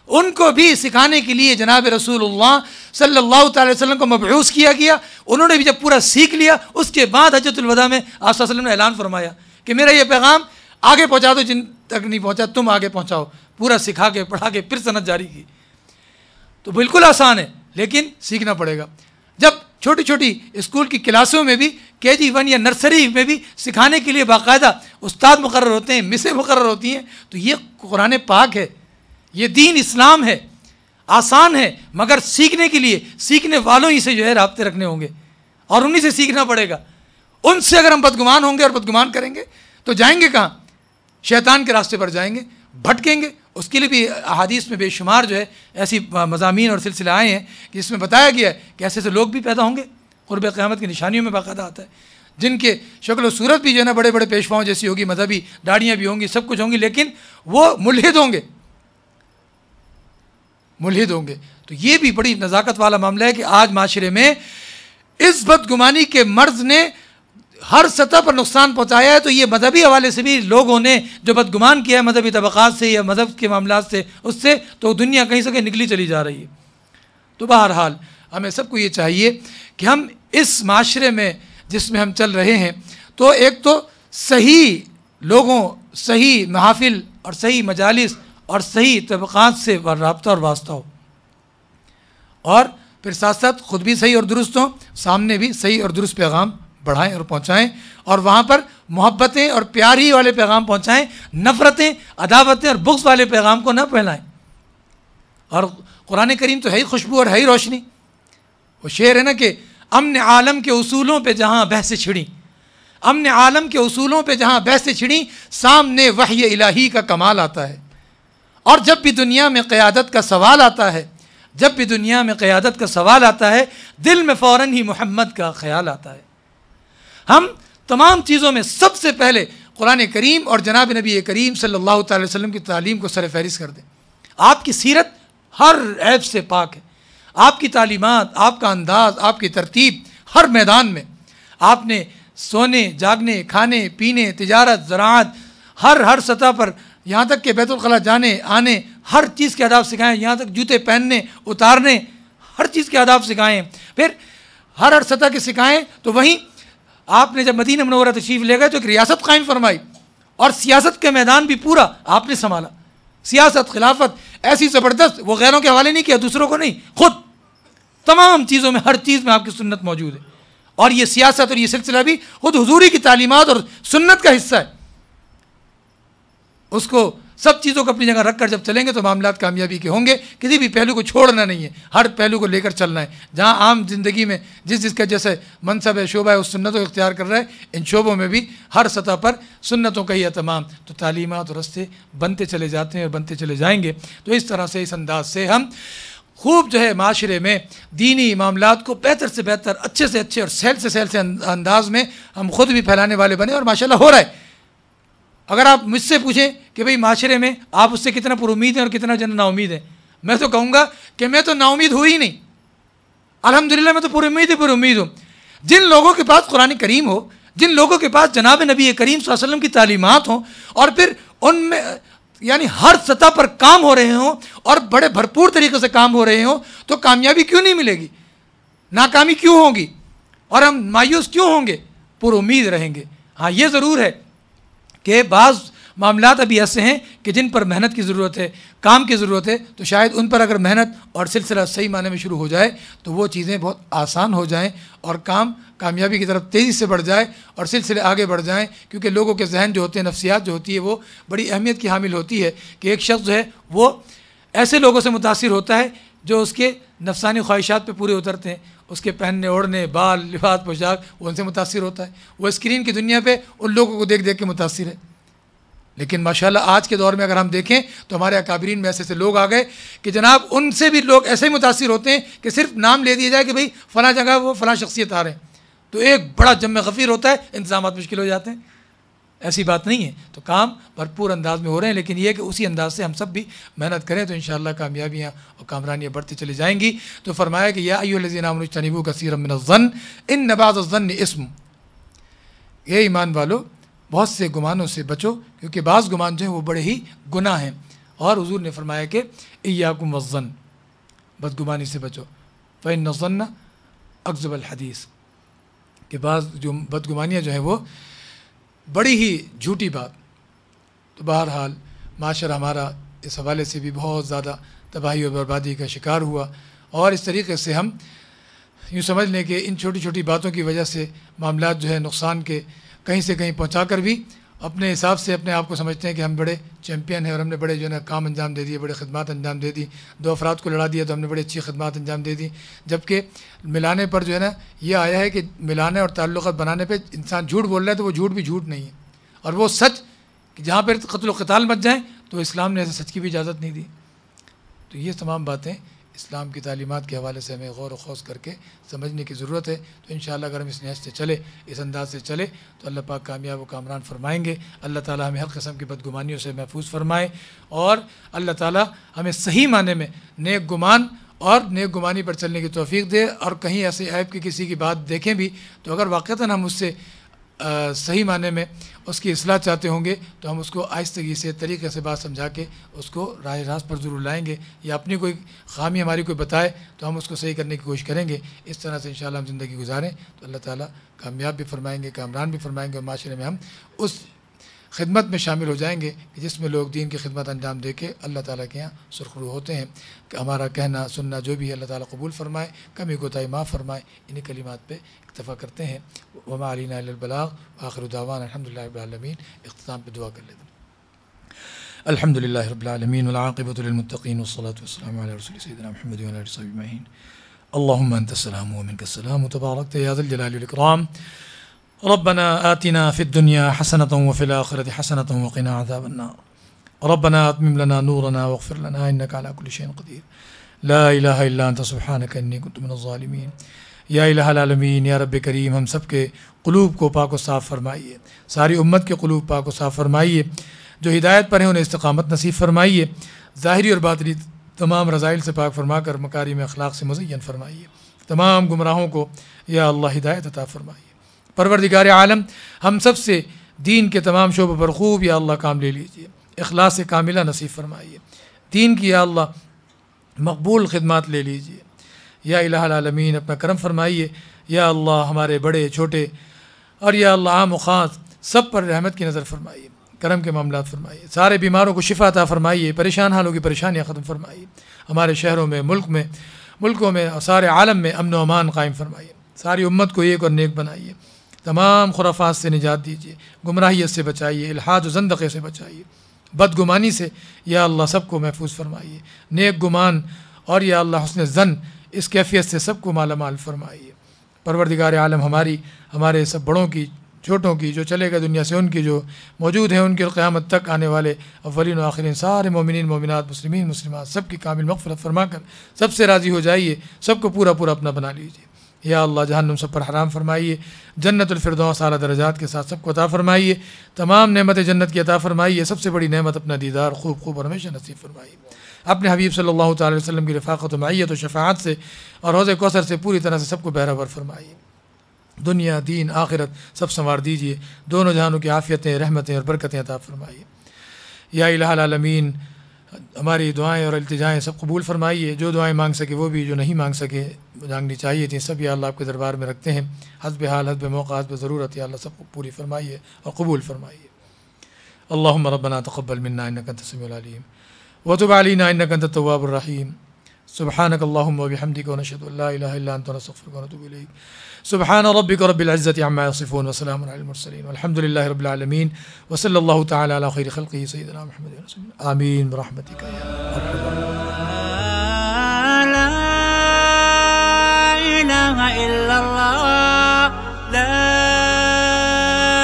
ان کو بھی سکھانے کے لیے جناب رسول اللہ صلی اللہ تعالی وسلم کو مبعوث کیا گیا. انہوں نے بھی جب پورا سیکھ لیا، اس کے بعد حجۃ الوداع میں آپ صلی اللہ علیہ وسلم نے اعلان فرمایا کہ میرا یہ پیغام آگے پہنچا دو، جن تک نہیں پہنچا تم آگے پہنچاؤ. پورا سکھا کے پڑھا کے پھر سند جاری کی. تو بالکل آسان ہے، لیکن سیکھنا پڑے گا. جب چھوٹی چھوٹی اسکول کی کلاسوں میں بھی KG1 یا نرسری میں بھی سکھانے کے لیے باقاعدہ استاد مقرر ہوتے ہیں، مسیں مقرر ہوتی ہیں، تو یہ قرآن پاک ہے، یہ دین اسلام ہے. آسان ہے، مگر سیکھنے کے لیے سیکھنے والوں ہی سے جو ہے رابطے رکھنے ہوں گے، اور انہی سے سیکھنا پڑے گا. ان سے اگر ہم بدگمان ہوں گے اور بدگمان کریں گے تو جائیں گے کہاں؟ شیطان کے راستے پر جائیں گے، بھٹکیں گے. اس کے لیے بھی احادیث میں بے شمار جو ہے ایسی مضامین اور سلسلے آئے ہیں کہ جس میں بتایا گیا ہے کہ ایسے لوگ بھی پیدا ہوں گے. قرب قیامت کی نشانیوں میں باقاعدہ آتا ہے، جن کے شکل و صورت بھی جو ہے نا بڑے بڑے پیشواؤں جیسی ہوگی، مذہبی داڑیاں بھی ہوں گی، سب کچھ ہوں گی، لیکن وہ ملحد ہوں گے، ملحد ہوں گے. تو یہ بھی بڑی نزاکت والا معاملہ ہے کہ آج معاشرے میں اس بدگمانی کے مرض نے ہر سطح پر نقصان پہنچایا ہے. تو یہ مذہبی حوالے سے بھی لوگوں نے جو بدگمان کیا ہے مذہبی طبقات سے یا مذہب کے معاملات سے، اس سے تو دنیا کہیں سے کہیں نکلی چلی جا رہی ہے. تو بہرحال ہمیں سب کو یہ چاہیے کہ ہم اس معاشرے میں جس میں ہم چل رہے ہیں، تو ایک تو صحیح لوگوں، صحیح محافل اور صحیح مجالس اور صحیح طبقات سے رابطہ اور واسطہ ہو، اور پھر ساتھ ساتھ خود بھی صحیح اور درست ہوں، سامنے بھی صحیح اور درست پیغام بڑھائیں اور پہنچائیں، اور وہاں پر محبتیں اور پیاری والے پیغام پہنچائیں، نفرتیں، عداوتیں اور بغض والے پیغام کو نہ پھیلائیں. اور قرآن کریم تو ہے ہی خوشبو اور ہے ہی روشنی. وہ شعر ہے نا کہ امن عالم کے اصولوں پہ جہاں بحث چھڑیں، امن عالم کے اصولوں پہ جہاں بحث چھڑیں، سامنے وحی الہی کا کمال آتا ہے. اور جب بھی دنیا میں قیادت کا سوال آتا ہے، جب بھی دنیا میں قیادت کا سوال آتا ہے، دل میں فوراً ہی محمد کا خیال آتا ہے. ہم تمام چیزوں میں سب سے پہلے قرآن کریم اور جناب نبی کریم صلی اللہ تعالی وسلم کی تعلیم کو سر فہرست کر دیں. آپ کی سیرت ہر عیب سے پاک ہے. آپ کی تعلیمات، آپ کا انداز، آپ کی ترتیب ہر میدان میں آپ نے سونے، جاگنے، کھانے، پینے، تجارت، زراعت، ہر سطح پر، یہاں تک کہ بیت الخلاء جانے آنے، ہر چیز کے آداب سکھائیں، یہاں تک جوتے پہننے اتارنے، ہر چیز کے آداب سکھائیں. پھر ہر سطح کے سکھائیں. تو وہیں آپ نے جب مدینہ منورہ تشریف لے گئے تو ایک ریاست قائم فرمائی، اور سیاست کے میدان بھی پورا آپ نے سنبھالا. سیاست، خلافت ایسی زبردست، وہ غیروں کے حوالے نہیں کیا، دوسروں کو نہیں، خود تمام چیزوں میں، ہر چیز میں آپ کی سنت موجود ہے. اور یہ سیاست اور یہ سلسلہ بھی خود حضوری کی تعلیمات اور سنت کا حصہ ہے. اس کو سب چیزوں کو اپنی جگہ رکھ کر جب چلیں گے تو معاملات کامیابی کے ہوں گے. کسی بھی پہلو کو چھوڑنا نہیں ہے، ہر پہلو کو لے کر چلنا ہے. جہاں عام زندگی میں جس کا جیسے منصب ہے، شعبہ ہے، اس سنتوں کو اختیار کر رہا ہے، ان شعبوں میں بھی ہر سطح پر سنتوں کا ہی اہتمام. تو تعلیمات اور رستے بنتے چلے جاتے ہیں اور بنتے چلے جائیں گے. تو اس طرح سے، اس انداز سے ہم خوب جو ہے معاشرے میں دینی معاملات کو بہتر سے بہتر، اچھے سے اچھے اور سہل سے انداز میں ہم خود بھی پھیلانے والے بنے. اور ماشاءاللہ ہو رہا ہے. اگر آپ مجھ سے پوچھیں کہ بھئی معاشرے میں آپ اس سے کتنا پر امید ہیں اور کتنا نا امید ہیں، میں تو کہوں گا کہ میں تو نا امید ہوئی ہی نہیں. الحمدللہ میں تو پر امید ہوں. جن لوگوں کے پاس قرآن کریم ہو، جن لوگوں کے پاس جناب نبی کریم صلی اللہ علیہ وسلم کی تعلیمات ہوں، اور پھر ان میں یعنی ہر سطح پر کام ہو رہے ہوں اور بڑے بھرپور طریقے سے کام ہو رہے ہوں، تو کامیابی کیوں نہیں ملے گی؟ ناکامی کیوں ہوگی؟ اور ہم مایوس کیوں ہوں گے؟ پر امید رہیں گے. ہاں یہ ضرور ہے کہ بعض معاملات ابھی ایسے ہیں کہ جن پر محنت کی ضرورت ہے، کام کی ضرورت ہے. تو شاید ان پر اگر محنت اور سلسلہ صحیح معنی میں شروع ہو جائے تو وہ چیزیں بہت آسان ہو جائیں اور کام کامیابی کی طرف تیزی سے بڑھ جائے اور سلسلے آگے بڑھ جائیں. کیونکہ لوگوں کے ذہن جو ہوتے ہیں، نفسیات جو ہوتی ہے، وہ بڑی اہمیت کی حامل ہوتی ہے کہ ایک شخص جو ہے وہ ایسے لوگوں سے متاثر ہوتا ہے جو اس کے نفسانی خواہشات پہ پورے اترتے ہیں. اس کے پہننے اوڑھنے، بال، لباس، پوشاک، وہ ان سے متاثر ہوتا ہے. وہ اسکرین کی دنیا پہ ان لوگوں کو دیکھ دیکھ کے متاثر ہے. لیکن ماشاءاللہ آج کے دور میں اگر ہم دیکھیں تو ہمارے اکابرین میں ایسے ایسے لوگ آ گئے کہ جناب ان سے بھی لوگ ایسے ہی متاثر ہوتے ہیں کہ صرف نام لے دیا جائے کہ بھئی فلاں جگہ وہ فلاں شخصیت آ رہے ہیں تو ایک بڑا جم غفیر ہوتا ہے، انتظامات مشکل ہو جاتے ہیں. ایسی بات نہیں ہے، تو کام بھرپور انداز میں ہو رہے ہیں، لیکن یہ کہ اسی انداز سے ہم سب بھی محنت کریں تو انشاءاللہ کامیابیاں اور کامرانیاں بڑھتی چلی جائیں گی. تو فرمایا کہ یا ایھا الذین آمنوا اجتنبوا کثیرا من الظن ان بعض الظن اسم، یہ ایمان والو بہت سے گمانوں سے بچو کیونکہ بعض گمان جو ہیں وہ بڑے ہی گناہ ہیں. اور حضور نے فرمایا کہ ایاکم والظن، بدگمانی سے بچو، فإن الظن اکذب الحدیث، کہ بعض جو بدگمانیاں جو ہیں وہ بڑی ہی جھوٹی بات. تو بہرحال معاشرہ ہمارا اس حوالے سے بھی بہت زیادہ تباہی اور بربادی کا شکار ہوا، اور اس طریقے سے ہم یوں سمجھ لیں کہ ان چھوٹی چھوٹی باتوں کی وجہ سے معاملات جو ہے نقصان کے کہیں سے کہیں پہنچا کر بھی اپنے حساب سے اپنے آپ کو سمجھتے ہیں کہ ہم بڑے چیمپئن ہیں اور ہم نے بڑے جو ہے نا کام انجام دے دیے، بڑے خدمات انجام دے دی، 2 افراد کو لڑا دیا تو ہم نے بڑی اچھی خدمات انجام دے دی. جبکہ ملانے پر جو ہے نا یہ آیا ہے کہ ملانے اور تعلقات بنانے پہ انسان جھوٹ بول رہا ہے تو وہ جھوٹ بھی جھوٹ نہیں ہے، اور وہ سچ کہ جہاں پہ قتل و قتال مچ جائیں تو اسلام نے ایسے سچ کی بھی اجازت نہیں دی. تو یہ تمام باتیں اسلام کی تعلیمات کے حوالے سے ہمیں غور و خوض کر کے سمجھنے کی ضرورت ہے. تو انشاءاللہ اگر ہم اس نہج سے چلے، اس انداز سے چلے تو اللہ پاک کامیاب و کامران فرمائیں گے. اللہ تعالیٰ ہمیں ہر قسم کی بدگمانیوں سے محفوظ فرمائے، اور اللہ تعالیٰ ہمیں صحیح معنی میں نیک گمان اور نیک گمانی پر چلنے کی توفیق دے. اور کہیں ایسے عیب کی کسی کی بات دیکھیں بھی تو اگر واقعتاً ہم اس سے صحیح معنی میں اس کی اصلاح چاہتے ہوں گے تو ہم اس کو آہستگی سے طریقے سے بات سمجھا کے اس کو راہ راست پر ضرور لائیں گے، یا اپنی کوئی خامی ہماری کوئی بتائے تو ہم اس کو صحیح کرنے کی کوشش کریں گے. اس طرح سے انشاءاللہ ہم زندگی گزاریں تو اللہ تعالیٰ کامیاب بھی فرمائیں گے، کامران بھی فرمائیں گے، اور معاشرے میں ہم اس خدمت میں شامل ہو جائیں گے کہ جس میں لوگ دین کی خدمت انجام دے کے اللہ تعالیٰ کے یہاں سرخرو ہوتے ہیں. کہ ہمارا کہنا سننا جو بھی ہے اللہ تعالیٰ قبول فرمائے، کمی کوتاہی معاف فرمائے. انہی کلمات پہ اکتفا کرتے ہیں. وما علینا الا البلاغ وآخر دعوانا الحمدللہ رب العالمین. اختتام پہ دعا کر لیتے ہیں. الحمدللہ رب العالمین والعاقبۃ للمتقین والصلاة والسلام علی رسول سیدنا محمد وعلی آلہ وصحبہ اجمعین. اللهم انت السلام ومنك السلام وتباركت يا ذا الجلال والاکرام. ربنا آتنا في الدنيا حسنة وفي الآخرة حسنة وقنا عذاب النار. ربنا أتمم لنا نورنا واغفر لنا إنك على كل شيء قدير. لا إله إلا أنت سبحانك إني كنت من الظالمين. یا الہ العالمین، یا رب کریم، ہم سب کے قلوب کو پاک و صاف فرمائیے، ساری امت کے قلوب پاک و صاف فرمائیے، جو ہدایت پر ہیں انہیں استقامت نصیب فرمائیے، ظاہری اور باطنی تمام رذائل سے پاک فرما کر مکارم اخلاق سے مزین فرمائیے، تمام گمراہوں کو یا اللہ ہدایت عطا فرمائیے. پروردگار عالم، ہم سب سے دین کے تمام شعبوں پر خوب یا اللہ کام لے لیجیے، اخلاص کاملہ نصیب فرمائیے، دین کی یا اللہ مقبول خدمات لے لیجیے. یا الہ العالمین اپنا کرم فرمائیے، یا اللہ ہمارے بڑے چھوٹے اور یا اللہ عام و خاص سب پر رحمت کی نظر فرمائیے، کرم کے معاملات فرمائیے، سارے بیماروں کو شفا عطا فرمائیے، پریشان حالوں کی پریشانیاں ختم فرمائیے، ہمارے شہروں میں ملکوں میں اور سارے عالم میں امن و امان قائم فرمائیے، ساری امت کو ایک اور نیک بنائیے، تمام خرافات سے نجات دیجیے، گمراہیت سے بچائیے، الحاد و زندقے سے بچائیے، بدگمانی سے یا اللہ سب کو محفوظ فرمائیے، نیک گمان اور یا اللہ حسن ظن اس کیفیت سے سب کو مالا مال فرمائیے. پروردگار عالم ہمارے سب بڑوں کی چھوٹوں کی جو چلے گئے دنیا سے، ان کی جو موجود ہیں، ان کے قیامت تک آنے والے اولین و آخرین سارے مومنین مومنات مسلمین مسلمات سب کی کامل مغفرت فرما کر سب سے راضی ہو جائیے، سب کو پورا اپنا بنا لیجیے. یا اللہ جہنم سب پر حرام فرمائیے، جنت الفردوس اعلیٰ درجات کے ساتھ سب کو عطا فرمائیے، تمام نعمت جنت کی عطا فرمائیے، سب سے بڑی نعمت اپنا دیدار خوب اور ہمیشہ نصیب فرمائیے. اپنے حبیب صلی اللہ تعالی وسلم کی رفاقت و معیت و شفاعت سے اور حوض کوثر سے پوری طرح سے سب کو بہرہ ور فرمائیے. دنیا دین آخرت سب سنوار دیجیے، دونوں جہانوں کی عافیتیں رحمتیں اور برکتیں عطا فرمائیے. یا الہ العالمین ہماری دعائیں اور التجائیں سب قبول فرمائیے، جو دعائیں مانگ سکے وہ بھی، جو نہیں مانگ سکے مانگنی چاہیے تھیں سب یا اللہ آپ کے دربار میں رکھتے ہیں، حسب حال حسب موقع حسب ضرورت یا اللہ سب کو پوری فرمائیے اور قبول فرمائیے. اللہم ربنا تقبل منا انک انت السمیع العلیم وتب علینا انک انت التواب الرحیم. سبحانک اللہم وبحمدک ونشہد ان لا الہ الا انت نستغفرک ونتوب الیک. سبحان ربک رب العزۃ عما یصفون وسلام علی المرسلین والحمد للہ رب العالمین وصلی اللہ تعالی علی خیر خلقہ سیدنا محمد رسول اللہ. آمین برحمتک یا ارحم لا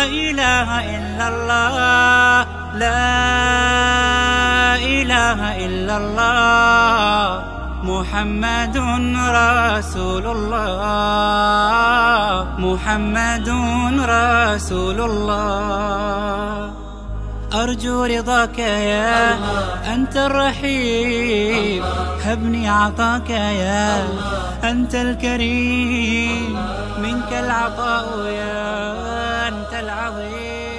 إله إلا الله لا إله إلا الله محمد رسول الله محمد رسول الله أرجو رضاك يا الله أنت الرحيم الله هبني عطاك يا الله أنت الكريم الله منك العطاء يا أنت العظيم